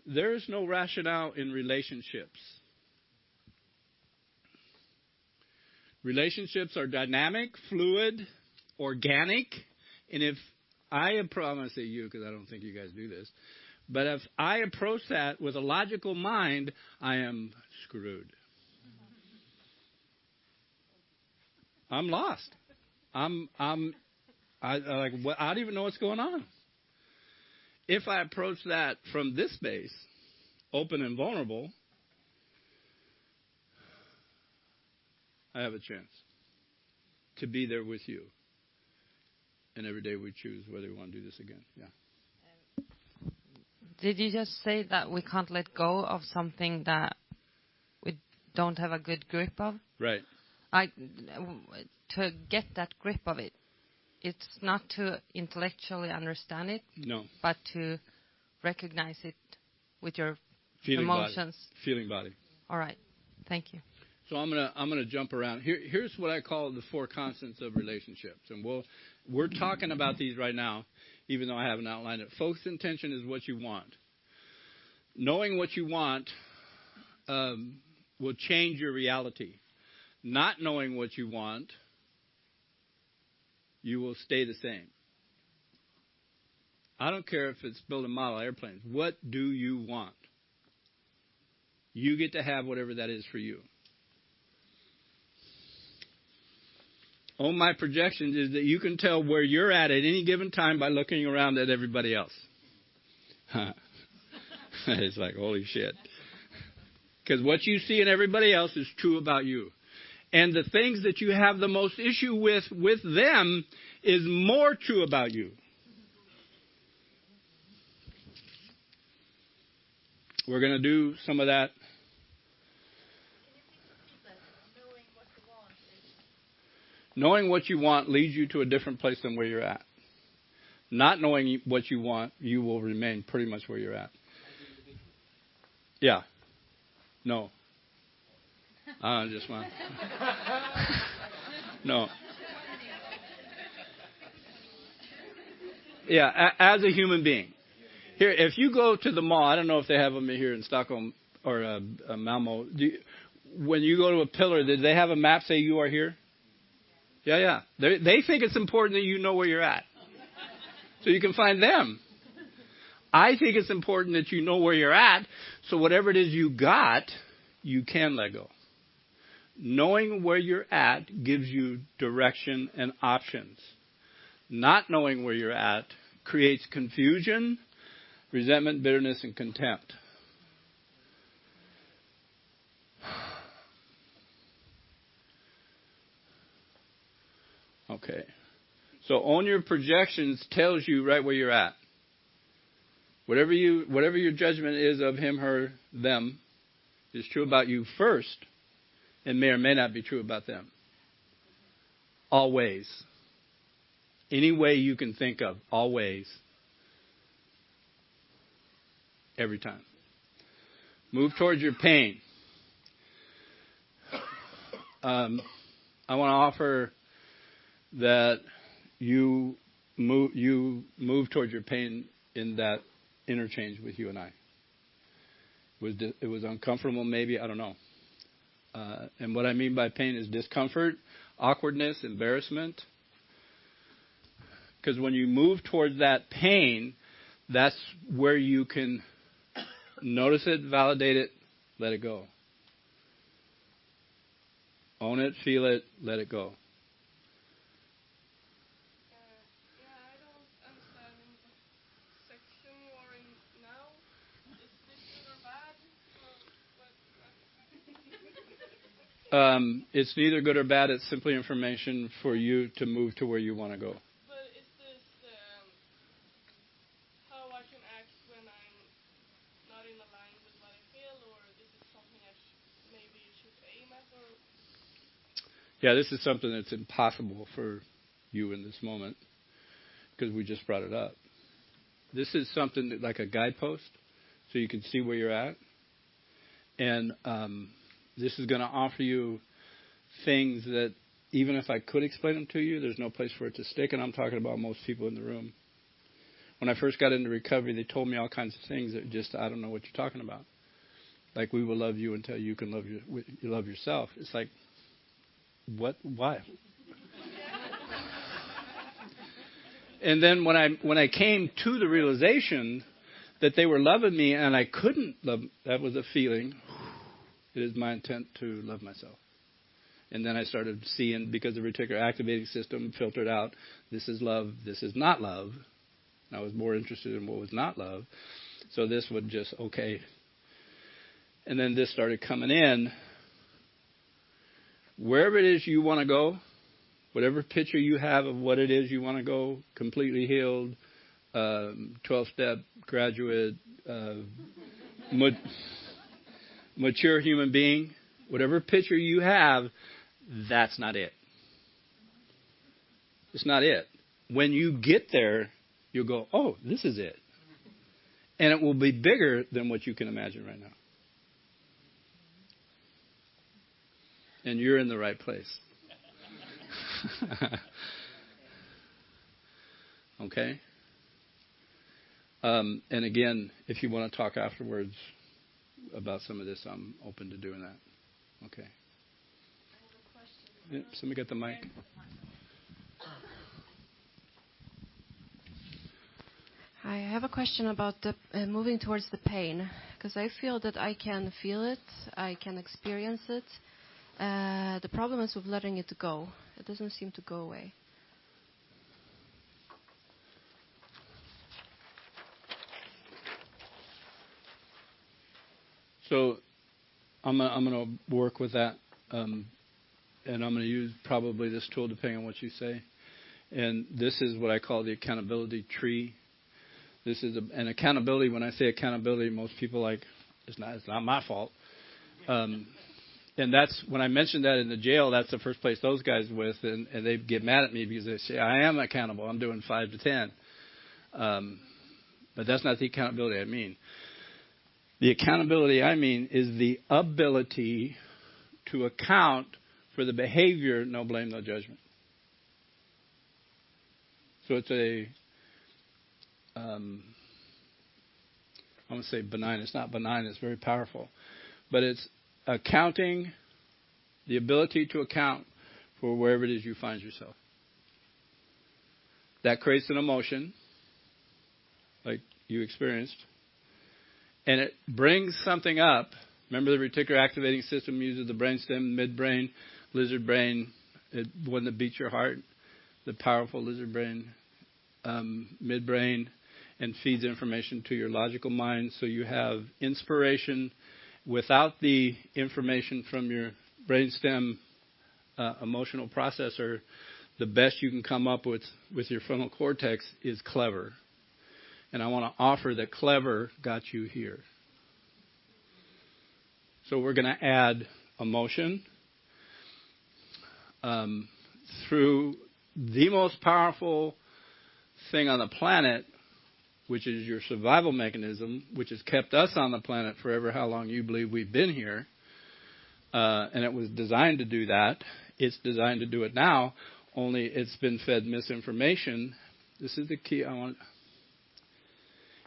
There is no rationale in relationships. Relationships are dynamic, fluid, organic, and if I'm going to say you because I don't think you guys do this, but if I approach that with a logical mind, I am screwed. I'm lost. I don't even know what's going on. If I approach that from this base, open and vulnerable, I have a chance to be there with you. And every day we choose whether we want to do this again. Yeah. Did you just say that we can't let go of something that we don't have a good grip of? Right. To get that grip of it, it's not to intellectually understand it, no, but to recognize it with your feeling emotions. Feeling body. All right. Thank you. So I'm gonna jump around. Here's what I call the 4 constants of relationships, and we're talking about these right now, even though I haven't outlined it. Focus intention is what you want. Knowing what you want will change your reality. Not knowing what you want, you will stay the same. I don't care if it's building model airplanes. What do you want? You get to have whatever that is for you. On my projections is that you can tell where you're at any given time by looking around at everybody else. It's like, holy shit. Because what you see in everybody else is true about you. And the things that you have the most issue with them is more true about you. We're going to do some of that. Knowing what you want leads you to a different place than where you're at. Not knowing what you want, you will remain pretty much where you're at. Yeah. No. Just one. No. Yeah, as a human being. Here, if you go to the mall, I don't know if they have them here in Stockholm or Malmo. When you go to a pillar, did they have a map say you are here? Yeah. They think it's important that you know where you're at, so you can find them. I think it's important that you know where you're at, so whatever it is you got, you can let go. Knowing where you're at gives you direction and options. Not knowing where you're at creates confusion, resentment, bitterness, and contempt. Okay. So own your projections tells you right where you're at. Whatever your judgment is of him, her, them is true about you first and may or may not be true about them. Always. Any way you can think of. Always. Every time. Move towards your pain. I want to offer that you move towards your pain in that interchange with you and I. It was uncomfortable, maybe, I don't know. And what I mean by pain is discomfort, awkwardness, embarrassment. Because when you move towards that pain, that's where you can notice it, validate it, let it go. Own it, feel it, let it go. I don't understand what section you are in now. Is this good or bad? It's neither good or bad. It's simply information for you to move to where you want to go. But is this how I can act when I'm not in line with what I feel, or this is something I maybe should aim at? Or yeah, this is something that's impossible for you in this moment because we just brought it up. This is something that, like a guidepost, so you can see where you're at. And this is going to offer you things that even if I could explain them to you, there's no place for it to stick. And I'm talking about most people in the room. When I first got into recovery, they told me all kinds of things that just, I don't know what you're talking about. Like, we will love you until you can love yourself. It's like, what? Why? And then when I came to the realization that they were loving me and I couldn't love, that was a feeling. It is my intent to love myself. And then I started seeing, because the reticular activating system filtered out, this is love, this is not love. And I was more interested in what was not love. So this would just, okay. And then this started coming in. Wherever it is you want to go, whatever picture you have of what it is you want to go, completely healed, 12-step graduate, mature human being, whatever picture you have, that's not it. It's not it. When you get there, you'll go, oh, this is it. And it will be bigger than what you can imagine right now. And you're in the right place. Okay? And again, if you want to talk afterwards about some of this, I'm open to doing that. Okay. Yeah, somebody get the mic. Hi, I have a question about the moving towards the pain, because I feel that I can feel it, I can experience it. The problem is with letting it go. It doesn't seem to go away. So I'm going to work with that, and I'm going to use probably this tool depending on what you say. And this is what I call the accountability tree. This is an accountability. When I say accountability, most people like, it's not my fault. And that's when I mentioned that in the jail. That's the first place those guys with, and they get mad at me because they say I am accountable. I'm doing 5 to 10, but that's not the accountability I mean. The accountability I mean is the ability to account for the behavior, no blame, no judgment. So it's I'm going to say benign. It's not benign. It's very powerful. But it's accounting, the ability to account for wherever it is you find yourself. That creates an emotion, like you experienced. And it brings something up. Remember, the reticular activating system uses the brainstem, midbrain, lizard brain, one that beats your heart, the powerful lizard brain, midbrain, and feeds information to your logical mind. So you have inspiration without the information from your brainstem emotional processor. The best you can come up with your frontal cortex is clever. And I want to offer that clever got you here. So we're going to add emotion through the most powerful thing on the planet, which is your survival mechanism, which has kept us on the planet forever, how long you believe we've been here. And it was designed to do that. It's designed to do it now, only it's been fed misinformation. This is the key I want.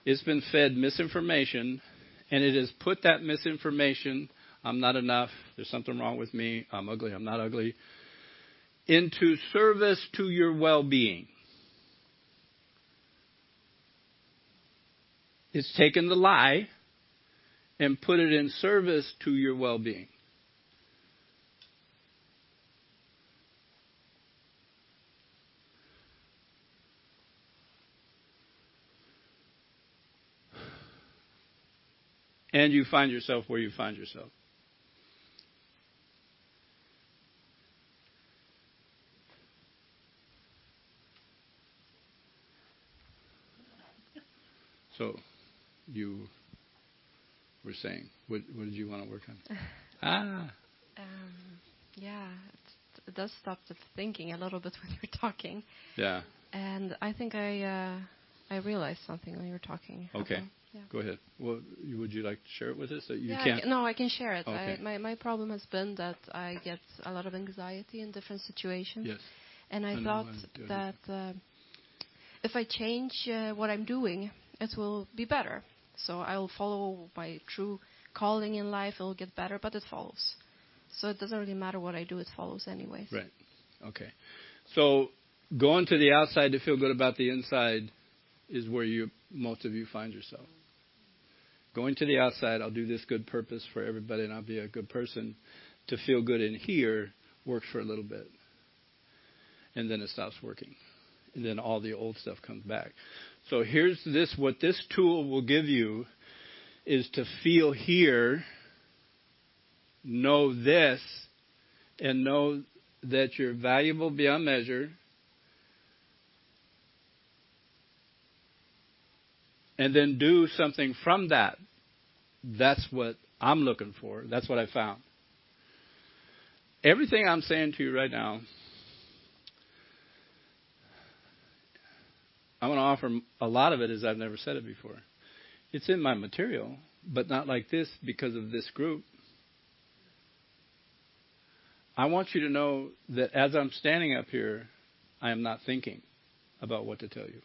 It's been fed misinformation, and it has put that misinformation, I'm not enough, there's something wrong with me, I'm ugly, I'm not ugly, into service to your well-being. It's taken the lie and put it in service to your well-being. And you find yourself where you find yourself. So, you were saying, what did you want to work on? Yeah, it does stop the thinking a little bit when you're talking. Yeah. And I think I realized something when you were talking. Okay. Yeah. Go ahead. Well, would you like to share it with us? That you yeah, can't. No, I can share it. Okay. My problem has been that I get a lot of anxiety in different situations. Yes. And I thought that if I change what I'm doing, it will be better. So I'll follow my true calling in life. It will get better, but it follows. So it doesn't really matter what I do. It follows anyways. Right. Okay. So going to the outside to feel good about the inside is where most of you find yourself. Going to the outside, I'll do this good purpose for everybody and I'll be a good person. To feel good in here works for a little bit. And then it stops working. And then all the old stuff comes back. So here's this, what this tool will give you is to feel here, know this, and know that you're valuable beyond measure. And then do something from that. That's what I'm looking for. That's what I found. Everything I'm saying to you right now, I'm going to offer a lot of it as I've never said it before. It's in my material, but not like this because of this group. I want you to know that as I'm standing up here, I am not thinking about what to tell you.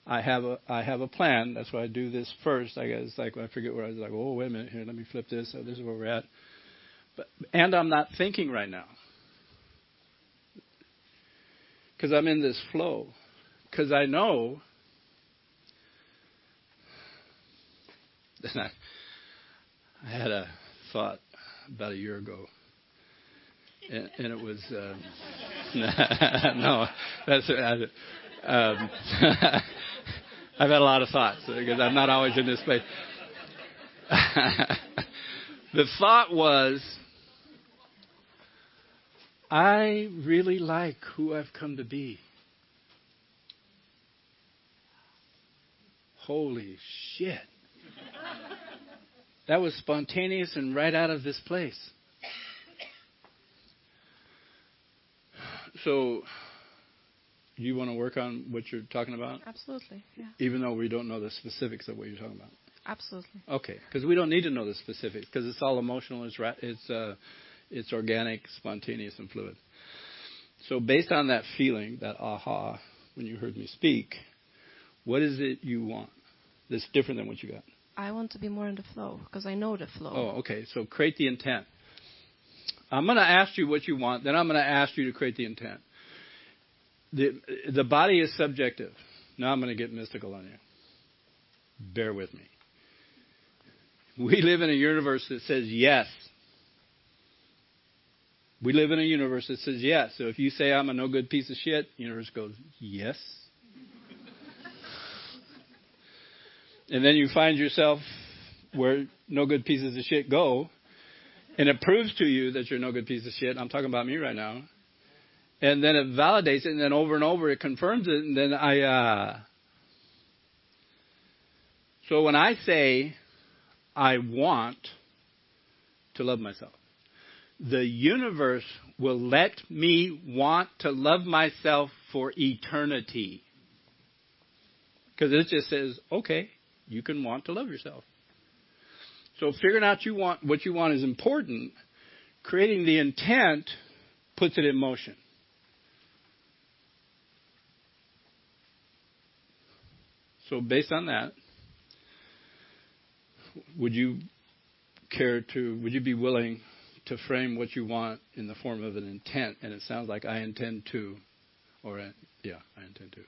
I have a plan. That's why I do this first. I guess like I forget where I was like, oh, wait a minute here. Let me flip this. Oh, this is where we're at. And I'm not thinking right now because I'm in this flow. Because I know I had a thought about a year ago, and it was no, that's. I've had a lot of thoughts because I'm not always in this place. The thought was, I really like who I've come to be. Holy shit. That was spontaneous and right out of this place. So, you want to work on what you're talking about? Absolutely, yeah. Even though we don't know the specifics of what you're talking about? Absolutely. Okay, because we don't need to know the specifics because it's all emotional. It's organic, spontaneous, and fluid. So based on that feeling, that aha, when you heard me speak, what is it you want that's different than what you got? I want to be more in the flow because I know the flow. Oh, okay. So create the intent. I'm going to ask you what you want, then I'm going to ask you to create the intent. The body is subjective. Now I'm going to get mystical on you. Bear with me. We live in a universe that says yes. We live in a universe that says yes. So if you say I'm a no good piece of shit, the universe goes, yes. And then you find yourself where no good pieces of shit go, and it proves to you that you're no good piece of shit. I'm talking about me right now. And then it validates it, and then over and over it confirms it, and then So when I say I want to love myself, the universe will let me want to love myself for eternity. Because it just says, okay, you can want to love yourself. So figuring out what you want is important. Creating the intent puts it in motion. So based on that, would you be willing to frame what you want in the form of an intent? And it sounds like I intend to, I intend to.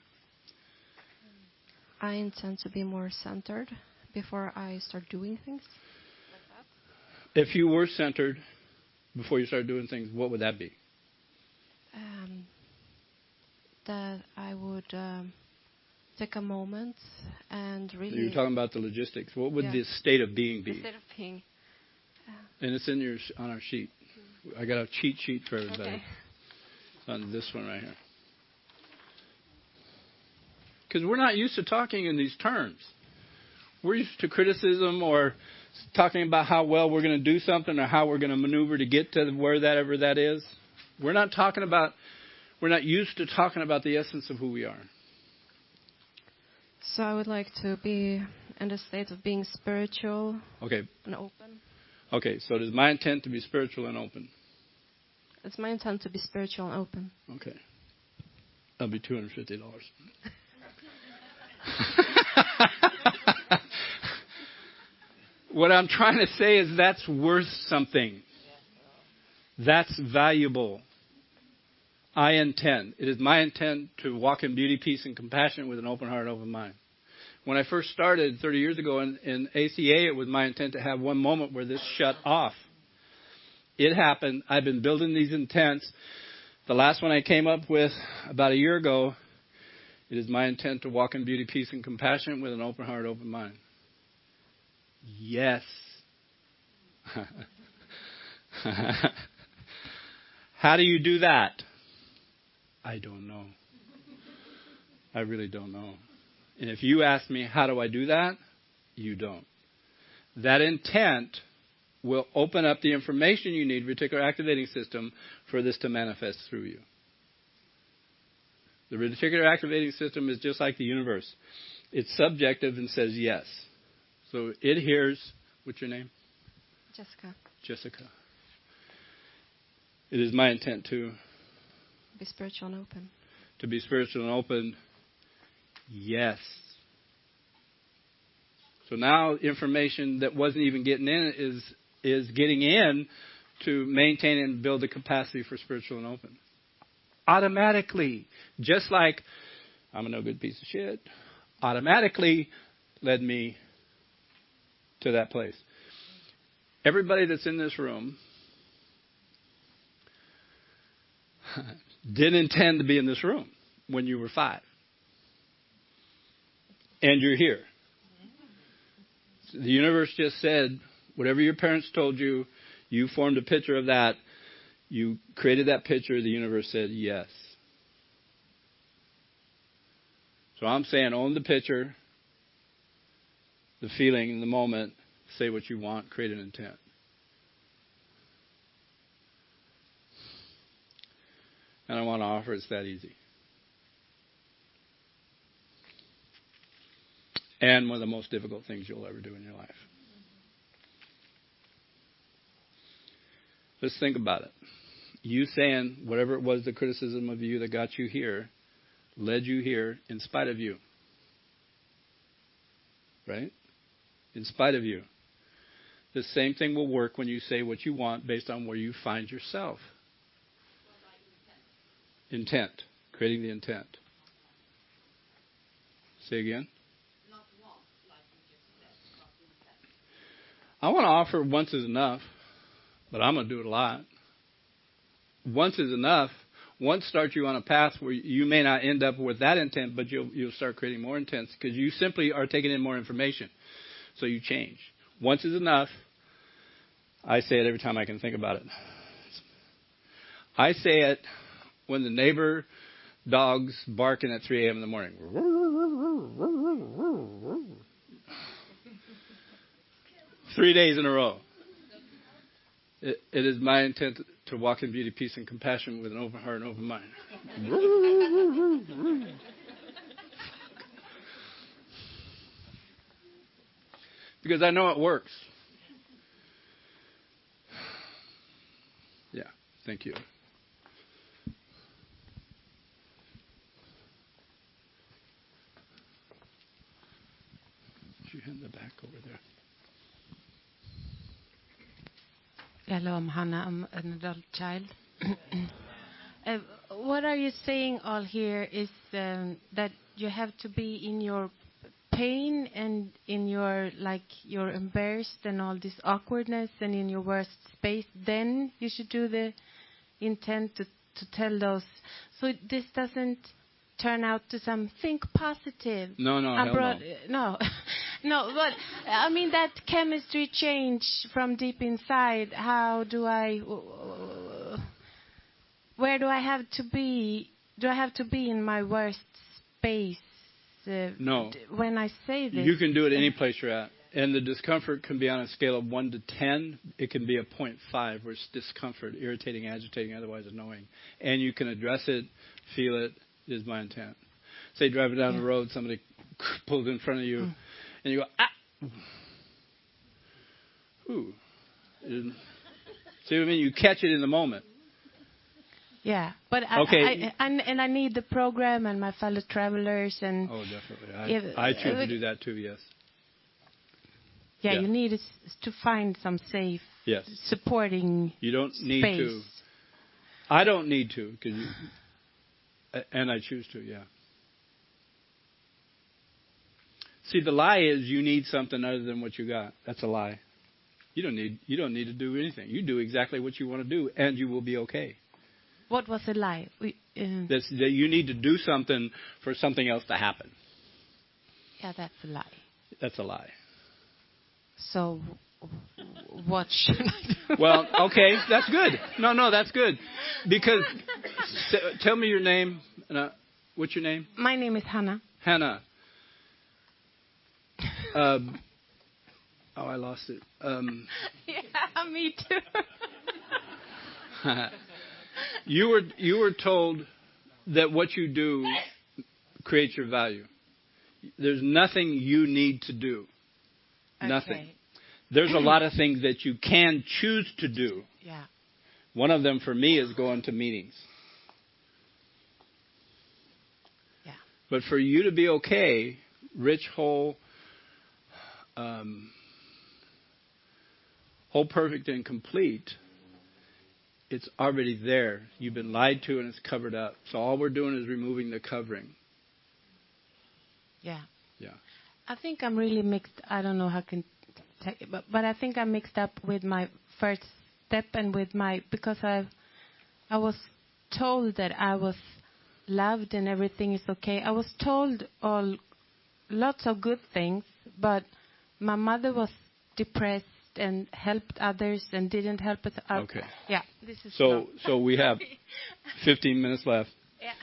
I intend to be more centered before I start doing things. Like that. If you were centered before you start doing things, what would that be? That I would take a moment and really... You're talking about the logistics. What would the state of being be? The state of being. And it's on our sheet. I got a cheat sheet for everybody. Okay. On this one right here. Because we're not used to talking in these terms. We're used to criticism or talking about how well we're going to do something or how we're going to maneuver to get to wherever that is. We're not used to talking about the essence of who we are. So I would like to be in the state of being spiritual and open. Okay, so it is my intent to be spiritual and open. It's my intent to be spiritual and open. Okay. That'll be $250. What I'm trying to say is that's worth something. That's valuable. I intend. It is my intent to walk in beauty, peace, and compassion with an open heart, open mind. When I first started 30 years ago in ACA, it was my intent to have one moment where this shut off. It happened. I've been building these intents. The last one I came up with about a year ago, it is my intent to walk in beauty, peace, and compassion with an open heart, open mind. Yes. How do you do that? I don't know. I really don't know. And if you ask me, how do I do that? You don't. That intent will open up the information you need, reticular activating system, for this to manifest through you. The reticular activating system is just like the universe. It's subjective and says yes. So it hears, what's your name? Jessica. It is my intent to be spiritual and open. To be spiritual and open, yes. So now information that wasn't even getting in is getting in to maintain and build the capacity for spiritual and open. Automatically, just like I'm a no good piece of shit, automatically led me to that place. Everybody that's in this room didn't intend to be in this room when you were 5. And you're here. So the universe just said, whatever your parents told you, you formed a picture of that. You created that picture. The universe said yes. So I'm saying own the picture, the feeling, the moment. Say what you want. Create an intent. And I want to offer it's that easy. And one of the most difficult things you'll ever do in your life. Let's think about it. You saying whatever it was, the criticism of you that got you here, led you here in spite of you. Right? In spite of you. The same thing will work when you say what you want based on where you find yourself. Intent. Creating the intent. Say again. I want to offer once is enough, but I'm going to do it a lot. Once is enough. Once starts you on a path where you may not end up with that intent, but you'll start creating more intent because you simply are taking in more information. So you change. Once is enough. I say it every time I can think about it. I say it when the neighbor dog's barking at 3 a.m. in the morning. 3 days in a row. It is my intent to walk in beauty, peace, and compassion with an open heart and open mind. Because I know it works. Yeah, thank you. Did you hand the back over there? Hello, I'm Hannah. I'm an adult child. What are you saying all here is that you have to be in your pain and in your, like, you're embarrassed and all this awkwardness and in your worst space, then you should do the intent to tell those. So this doesn't turn out to some think positive. No, no. No, but I mean that chemistry change from deep inside. How do I? Where do I have to be? Do I have to be in my worst space? No. When I say this, you can do it any place you're at, and the discomfort can be on a scale of 1 to 10. It can be a 0.5, where it's discomfort, irritating, agitating, otherwise annoying, and you can address it, feel it. Is my intent. Say driving down the road, somebody pulls in front of you. And you go, ah! Ooh. See what I mean? You catch it in the moment. Yeah, but okay. I need the program and my fellow travelers and. Oh, definitely. I choose to do that too. Yes. Yeah, you need to find some safe. Yes. Supporting. You don't need space. to. I don't need to and I choose to. Yeah. See, the lie is you need something other than what you got. That's a lie. You don't need to do anything. You do exactly what you want to do, and you will be okay. What was a lie? That you need to do something for something else to happen. Yeah, that's a lie. That's a lie. So, what should I do? Well, okay, that's good. No, that's good. Because, tell me your name. What's your name? My name is Hannah. Hannah. I lost it. Yeah, me too. You were told that what you do creates your value. There's nothing you need to do. Okay. Nothing. There's a lot of things that you can choose to do. Yeah. One of them for me is going to meetings. Yeah. But for you to be okay, rich, whole, whole, perfect, and complete, it's already there. You've been lied to and it's covered up. So all we're doing is removing the covering. Yeah. Yeah. I think I'm really mixed. I don't know how I can take it, but I think I'm mixed up with my first step and with because I was told that I was loved and everything is okay. I was told lots of good things, but my mother was depressed and helped others and didn't help us out. Okay. Yeah. This is so we have 15 minutes left. Yeah.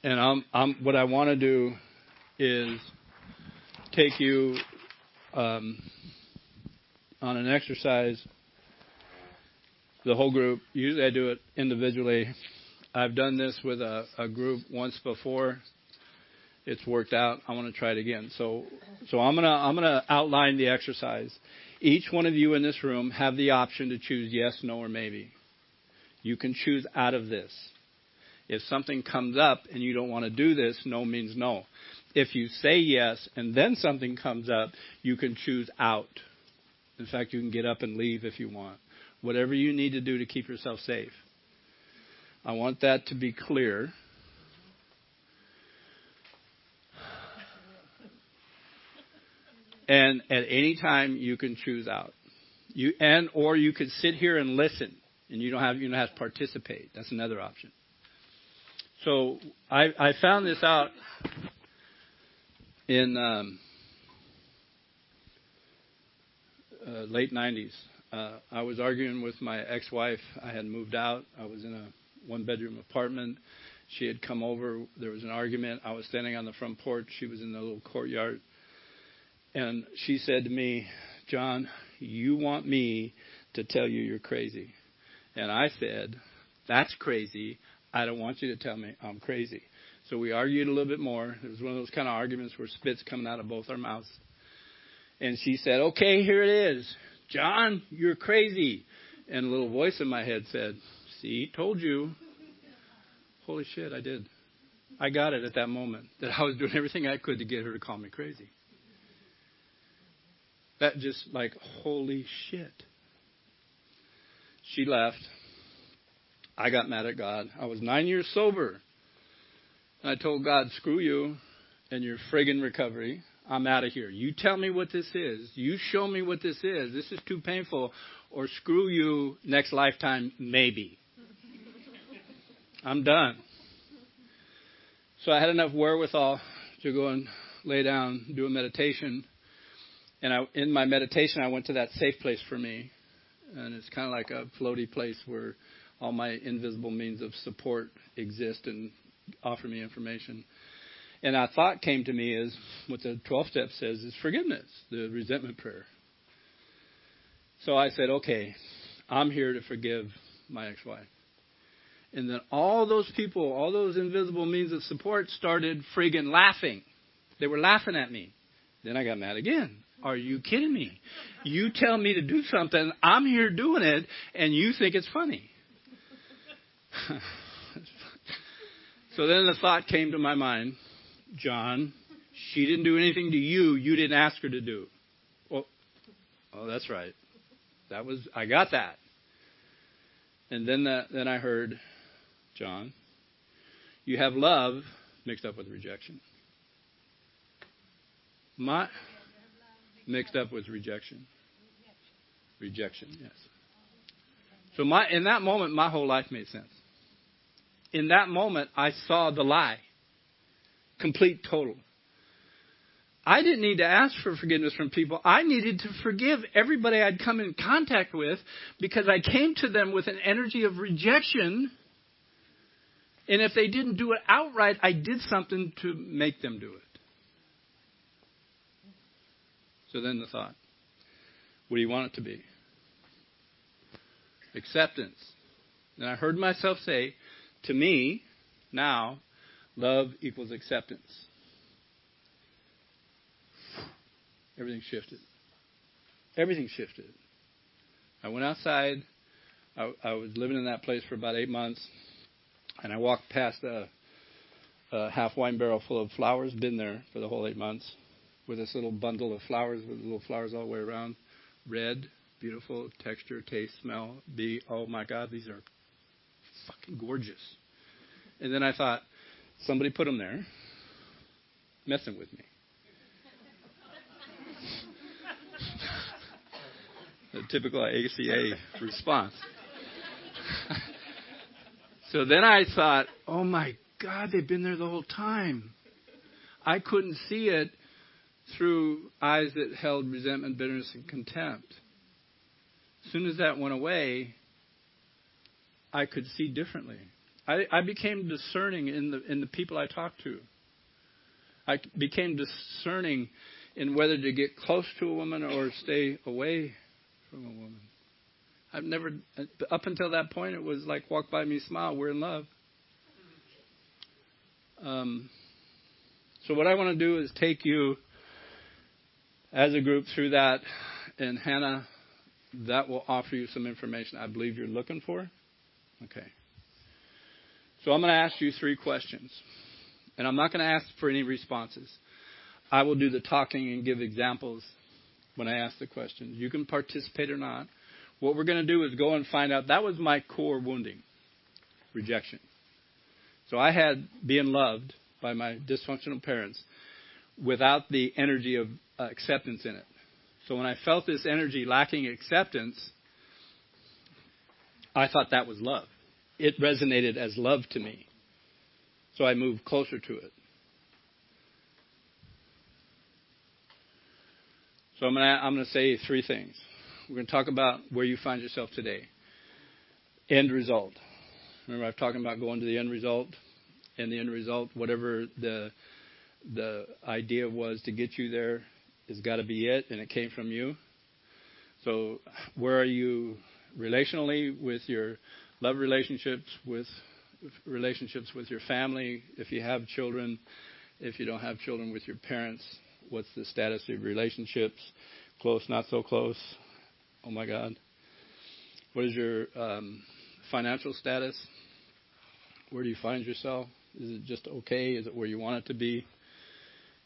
And what I want to do is take you on an exercise, the whole group. Usually I do it individually. I've done this with a group once before. It's worked out. I want to try it again. So I'm gonna outline the exercise, Each one of you in this room have the option to choose yes, no, or maybe. You can choose out of this. If something comes up and you don't want to do this, no means no. If you say yes and then something comes up, you can choose out. In fact, you can get up and leave if you want. Whatever you need to do to keep yourself safe. I want that to be clear. And at any time you can choose out. Or you could sit here and listen, and you don't have to participate. That's another option. So I found this out in late 90s. I was arguing with my ex-wife. I had moved out. I was in a one-bedroom apartment. She had come over. There was an argument. I was standing on the front porch. She was in the little courtyard. And she said to me, John, you want me to tell you you're crazy. And I said, that's crazy. I don't want you to tell me I'm crazy. So we argued a little bit more. It was one of those kind of arguments where spit's coming out of both our mouths. And she said, okay, here it is. John, you're crazy. And a little voice in my head said, see, told you. Holy shit, I did. I got it at that moment that I was doing everything I could to get her to call me crazy. That just like, holy shit. She left. I got mad at God. I was 9 years sober. And I told God, screw you and your friggin' recovery. I'm out of here. You tell me what this is. You show me what this is. This is too painful. Or screw you, next lifetime, maybe. I'm done. So I had enough wherewithal to go and lay down, do a meditation. And in my meditation, I went to that safe place for me. And it's kind of like a floaty place where all my invisible means of support exist and offer me information. And a thought came to me is, what the 12 step says is forgiveness, the resentment prayer. So I said, okay, I'm here to forgive my ex-wife. And then all those people, all those invisible means of support started friggin' laughing. They were laughing at me. Then I got mad again. Are you kidding me? You tell me to do something, I'm here doing it, and you think it's funny. So then the thought came to my mind, John, she didn't do anything to you, you didn't ask her to do. Well, oh, that's right. I got that. And then I heard, John, you have love mixed up with rejection. Mixed up with rejection. Rejection, yes. So in that moment, my whole life made sense. In that moment, I saw the lie. Complete, total. I didn't need to ask for forgiveness from people. I needed to forgive everybody I'd come in contact with because I came to them with an energy of rejection. And if they didn't do it outright, I did something to make them do it. So then the thought, what do you want it to be? Acceptance. And I heard myself say, to me, now, love equals acceptance. Everything shifted. Everything shifted. I went outside. I was living in that place for about 8 months. And I walked past a half wine barrel full of flowers, been there for the whole 8 months, with this little bundle of flowers, with little flowers all the way around. Red, beautiful, texture, taste, smell. Oh my God, these are fucking gorgeous. And then I thought, somebody put them there, messing with me. The typical ACA response. So then I thought, oh my God, they've been there the whole time. I couldn't see it through eyes that held resentment, bitterness, and contempt. As soon as that went away, I could see differently. I became discerning in the people I talked to. I became discerning in whether to get close to a woman or stay away from a woman. I've never, up until that point, it was like, walk by me, smile, we're in love. So what I want to do is take you as a group through that And Hannah, that will offer you some information I believe you're looking for. Okay. So I'm going to ask you 3 questions. And I'm not going to ask for any responses. I will do the talking and give examples when I ask the questions. You can participate or not. What we're going to do is go and find out. That was my core wounding, rejection. So I had being loved by my dysfunctional parents without the energy of acceptance in it. So when I felt this energy lacking acceptance, I thought that was love. It resonated as love to me. So I moved closer to it. So I'm going to say 3 things. We're going to talk about where you find yourself today. End result. Remember, I've talked about going to the end result. And the end result, whatever the idea was to get you there, has got to be it, and it came from you. So where are you relationally with your love relationships, with your family, if you have children, if you don't have children, with your parents? What's the status of your relationships? Close, not so close? Oh, my God. What is your financial status? Where do you find yourself? Is it just okay? Is it where you want it to be?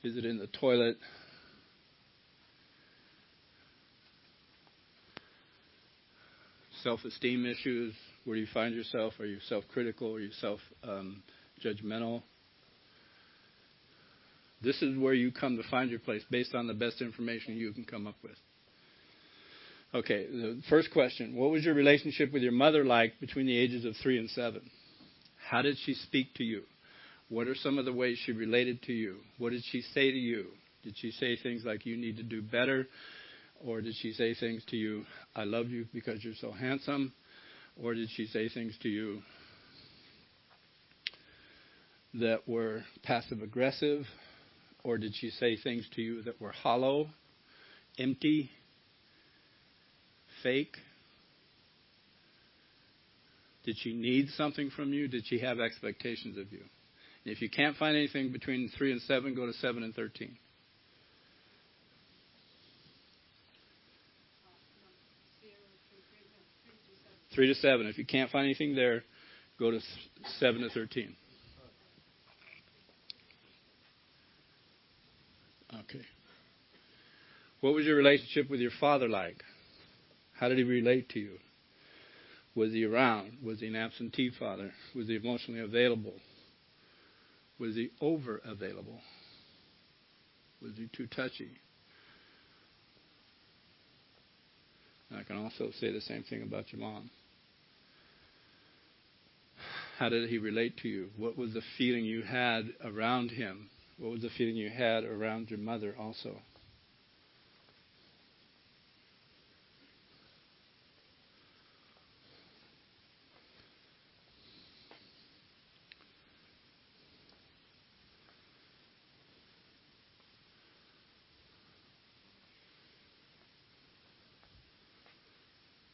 Is it in the toilet? Self-esteem issues. Where do you find yourself? Are you self-critical? Are you self-judgmental? This is where you come to find your place based on the best information you can come up with. Okay, the first question. What was your relationship with your mother like between the ages of 3 and 7? How did she speak to you? What are some of the ways she related to you? What did she say to you? Did she say things like, you need to do better? Or did she say things to you, I love you because you're so handsome? Or did she say things to you that were passive-aggressive? Or did she say things to you that were hollow, empty, fake? Did she need something from you? Did she have expectations of you? And if you can't find anything between 3 and 7, go to 7 and 13. Three to 7. If you can't find anything there, go to 7 to 13. Okay. What was your relationship with your father like? How did he relate to you? Was he around? Was he an absentee father? Was he emotionally available? Was he over available? Was he too touchy? And I can also say the same thing about your mom. How did he relate to you? What was the feeling you had around him? What was the feeling you had around your mother also?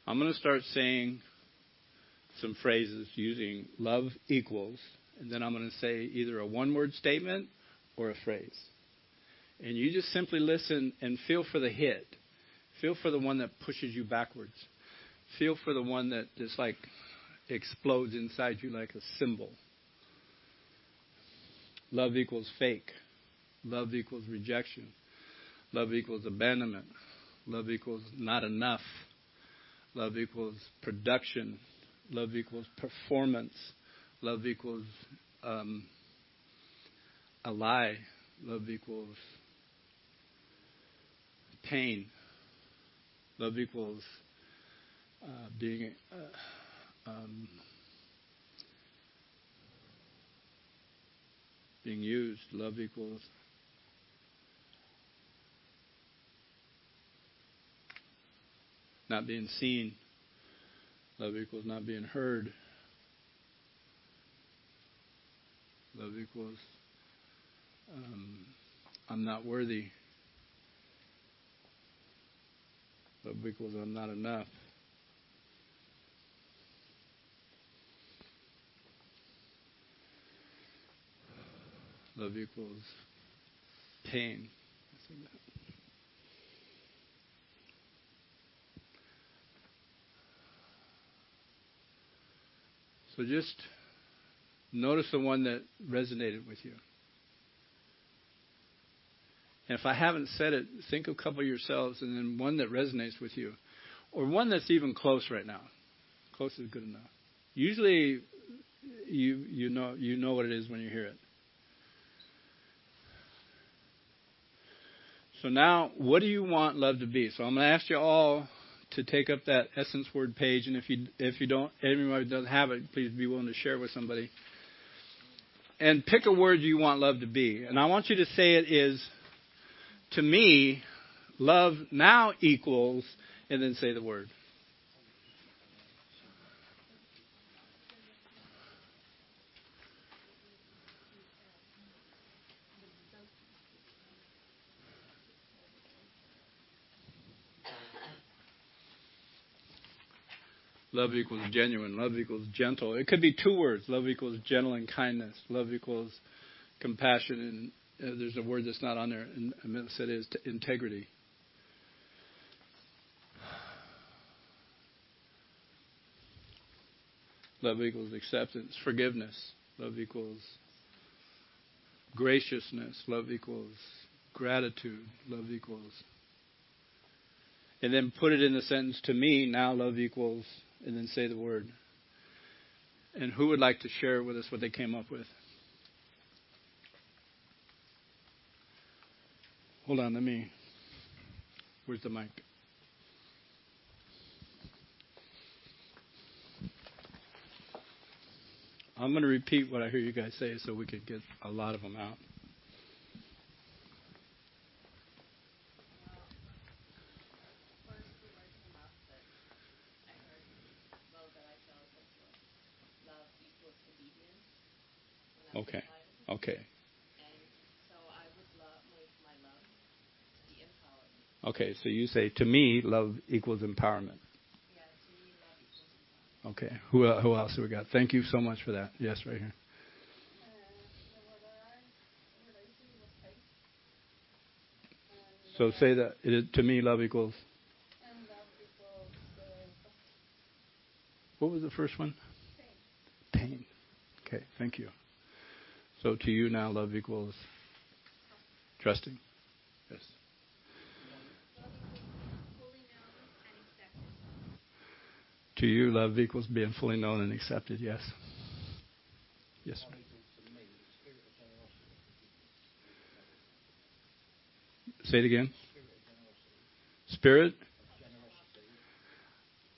I'm going to start saying some phrases using love equals, and then I'm going to say either a one-word statement or a phrase. And you just simply listen and feel for the hit. Feel for the one that pushes you backwards. Feel for the one that just like explodes inside you like a cymbal. Love equals fake. Love equals rejection. Love equals abandonment. Love equals not enough. Love equals production. Love equals performance. Love equals a lie. Love equals pain. Love equals being used. Love equals not being seen. Love equals not being heard. Love equals I'm not worthy. Love equals I'm not enough. Love equals pain. So just notice the one that resonated with you. And if I haven't said it, think of a couple of yourselves and then one that resonates with you. Or one that's even close right now. Close is good enough. Usually you know what it is when you hear it. So now, what do you want love to be? So I'm going to ask you all to take up that essence word page, and if you don't, anybody doesn't have it, please be willing to share with somebody. And pick a word you want love to be. And I want you to say it is, to me, love now equals, and then say the word. Love equals genuine. Love equals gentle. It could be two words. Love equals gentle and kindness. Love equals compassion. And there's a word that's not on there. And I said is integrity. Love equals acceptance. Forgiveness. Love equals graciousness. Love equals gratitude. Love equals. And then put it in the sentence, to me, now love equals, and then say the word. And who would like to share with us what they came up with? Hold on, where's the mic? I'm going to repeat what I hear you guys say so we could get a lot of them out. Okay. Okay, so you say, to me, love equals empowerment. Okay, who else have we got? Thank you so much for that. Yes, right here. So say that, to me, love equals. What was the first one? Pain. Okay, thank you. So to you now, love equals trusting. Yes. To you, love equals being fully known and accepted. Yes. Yes, sir. Say it again. Spirit.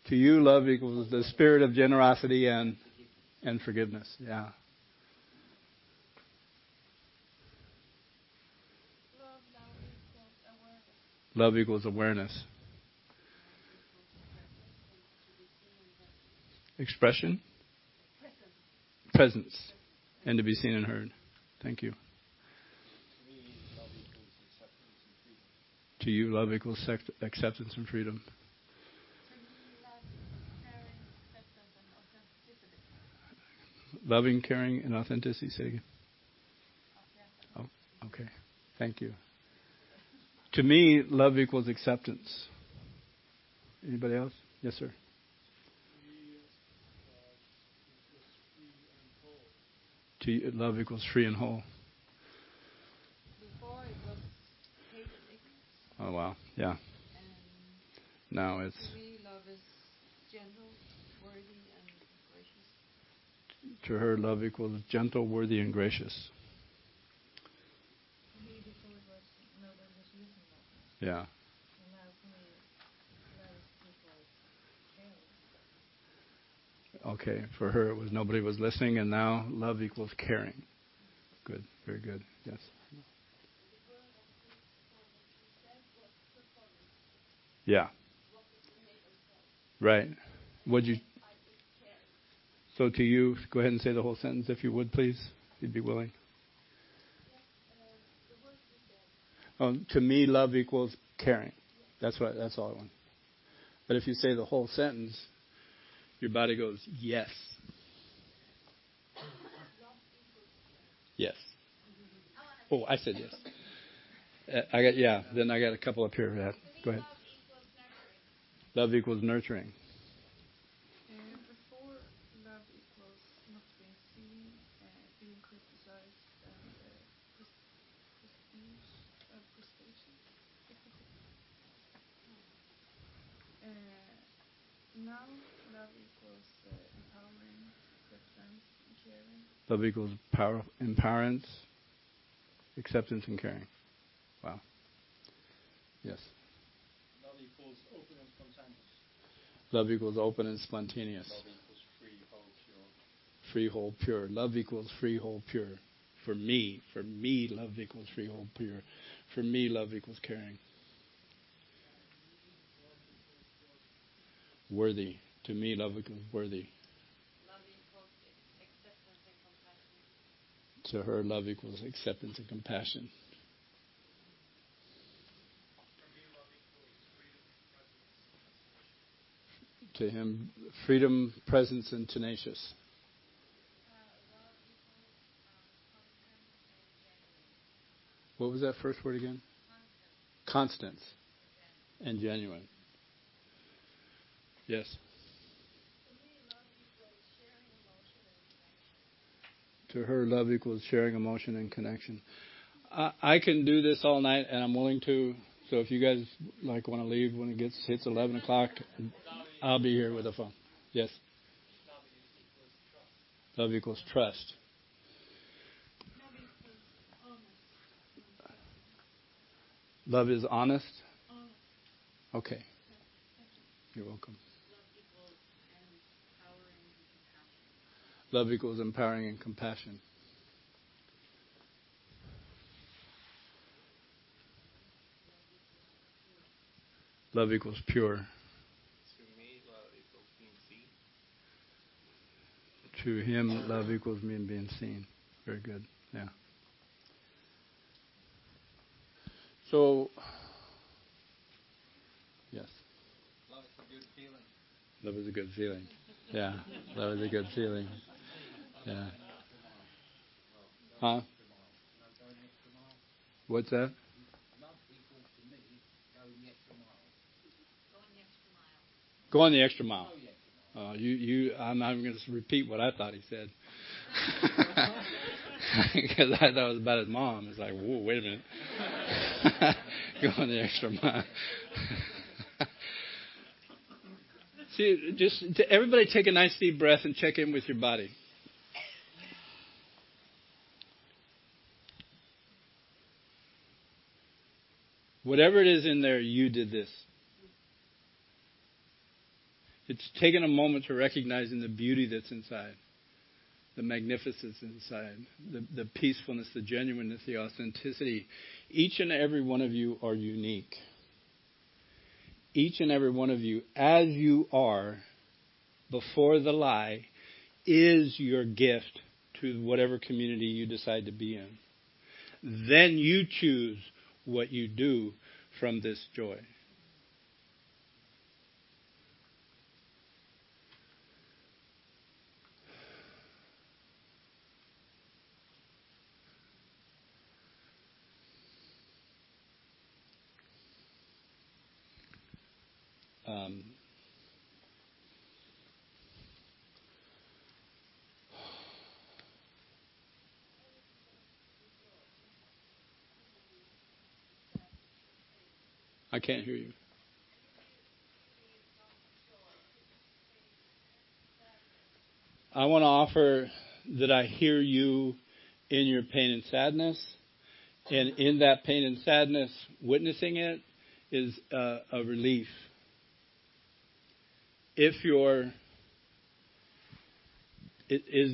To you, love equals the spirit of generosity and forgiveness. Yeah. Love equals awareness. Expression. Presence. And to be seen and heard. Thank you. To you, love equals acceptance and freedom. Loving, caring, and authenticity. Say it again. Oh, okay. Thank you. To me, love equals acceptance. Anybody else? Yes, sir. To you, love equals free and whole. Before it was hate and ignorance. Oh, wow. Yeah. Now it's... To me, love is gentle, worthy, and gracious. To her, love equals gentle, worthy, and gracious. To me, before it was nobody was listening. Yeah. And now for me, love equals caring. Okay. For her, it was nobody was listening, and now love equals caring. Good. Very good. Yes. Yeah. Right. Would you? So to you, go ahead and say the whole sentence if you would, please. If you'd be willing. To me, love equals caring. That's all I want. But if you say the whole sentence, your body goes, yes. Yes. Oh, I said yes. Then I got a couple up here for that. Go ahead. Love equals nurturing. Before love equals being criticized and frustration. Now, love equals empowering, acceptance, and caring. Love equals power, empowerance, acceptance, and caring. Wow. Yes. Love equals open and spontaneous. Love equals open and spontaneous. Love equals free, whole, pure. Free, whole, pure. Love equals free, whole, pure. For me, love equals free, whole, pure. For me, love equals caring. Worthy. To me, love equals worthy. Love equals acceptance and compassion. To her, love equals acceptance and compassion. To him, freedom, presence, and tenacious. What was that first word again? Constance. And genuine. Yes. To her, love equals sharing emotion and connection. I can do this all night, and I'm willing to. So if you guys want to leave when it hits 11 o'clock, I'll be here with a phone. Yes. Love equals trust. Love is honest. Okay. You're welcome. Love equals empowering and compassion. Love equals pure. To me, love equals being seen. To him, love equals me and being seen. Very good. Yeah. So, yes. Love is a good feeling. Love is a good feeling. Yeah. Love is a good feeling. Yeah. Huh? What's that? Going the extra mile. I'm not even going to repeat what I thought he said. Because I thought it was about his mom. It's like, whoa, wait a minute. Going the extra mile. See, just everybody take a nice deep breath and check in with your body. Whatever it is in there, you did this. It's taken a moment to recognizing the beauty that's inside, the magnificence inside, the peacefulness, the genuineness, the authenticity. Each and every one of you are unique. Each and every one of you, as you are, before the lie, is your gift to whatever community you decide to be in. Then you choose what you do from this joy. I can't hear you. I want to offer that I hear you in your pain and sadness. And in that pain and sadness, witnessing it is a relief. Is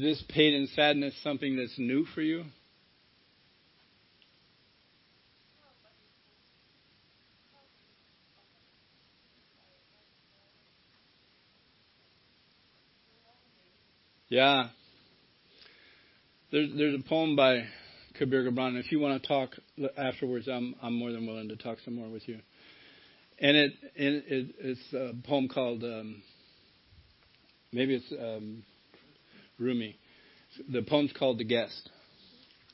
this pain and sadness something that's new for you? Yeah. There's a poem by Kabir Gibran. If you want to talk afterwards, I'm more than willing to talk some more with you. And it's a poem called, maybe it's Rumi. The poem's called The Guest.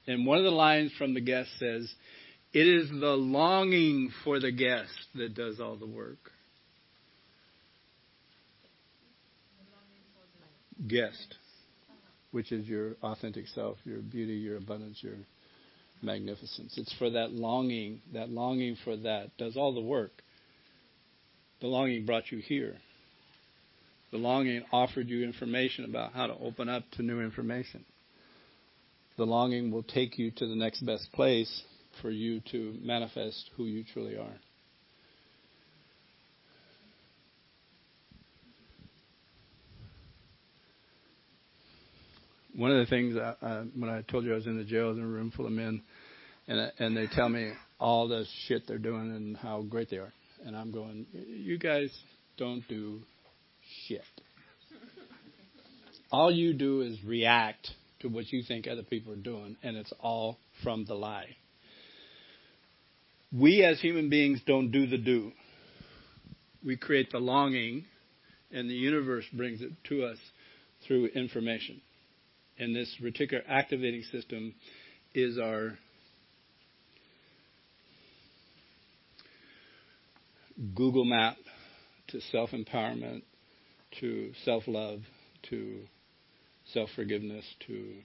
And one of the lines from The Guest says, "It is the longing for the guest that does all the work." Guest. which is your authentic self, your beauty, your abundance, your magnificence. It's for that longing for that does all the work. The longing brought you here. The longing offered you information about how to open up to new information. The longing will take you to the next best place for you to manifest who you truly are. One of the things, when I told you I was in the jail, I was in a room full of men, and they tell me all the shit they're doing and how great they are. And I'm going, you guys don't do shit. All you do is react to what you think other people are doing, and it's all from the lie. We as human beings don't do the do. We create the longing, and the universe brings it to us through information. And this reticular activating system is our Google map to self-empowerment, to self-love, to self-forgiveness, to,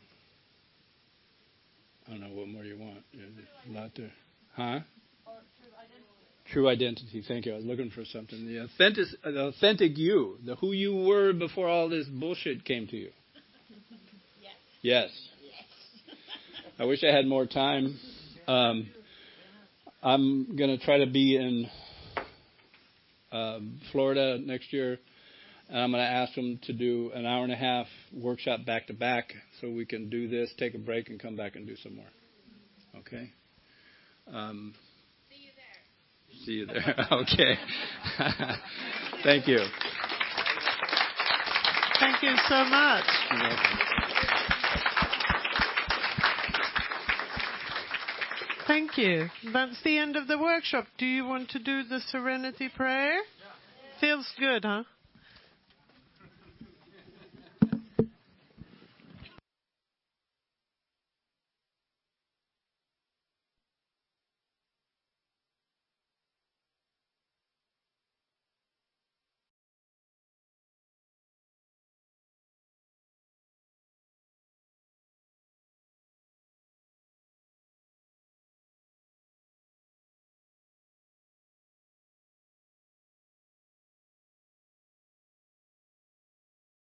I don't know what more you want. There's a lot there. Huh? True identity. Thank you. I was looking for something. The authentic you, the who you were before all this bullshit came to you. Yes. I wish I had more time. I'm going to try to be in Florida next year, and I'm going to ask them to do an hour and a half workshop back to back so we can do this, take a break, and come back and do some more. Okay? See you there. Okay. Thank you. Thank you so much. You're welcome. Thank you. That's the end of the workshop. Do you want to do the Serenity Prayer? Feels good, huh?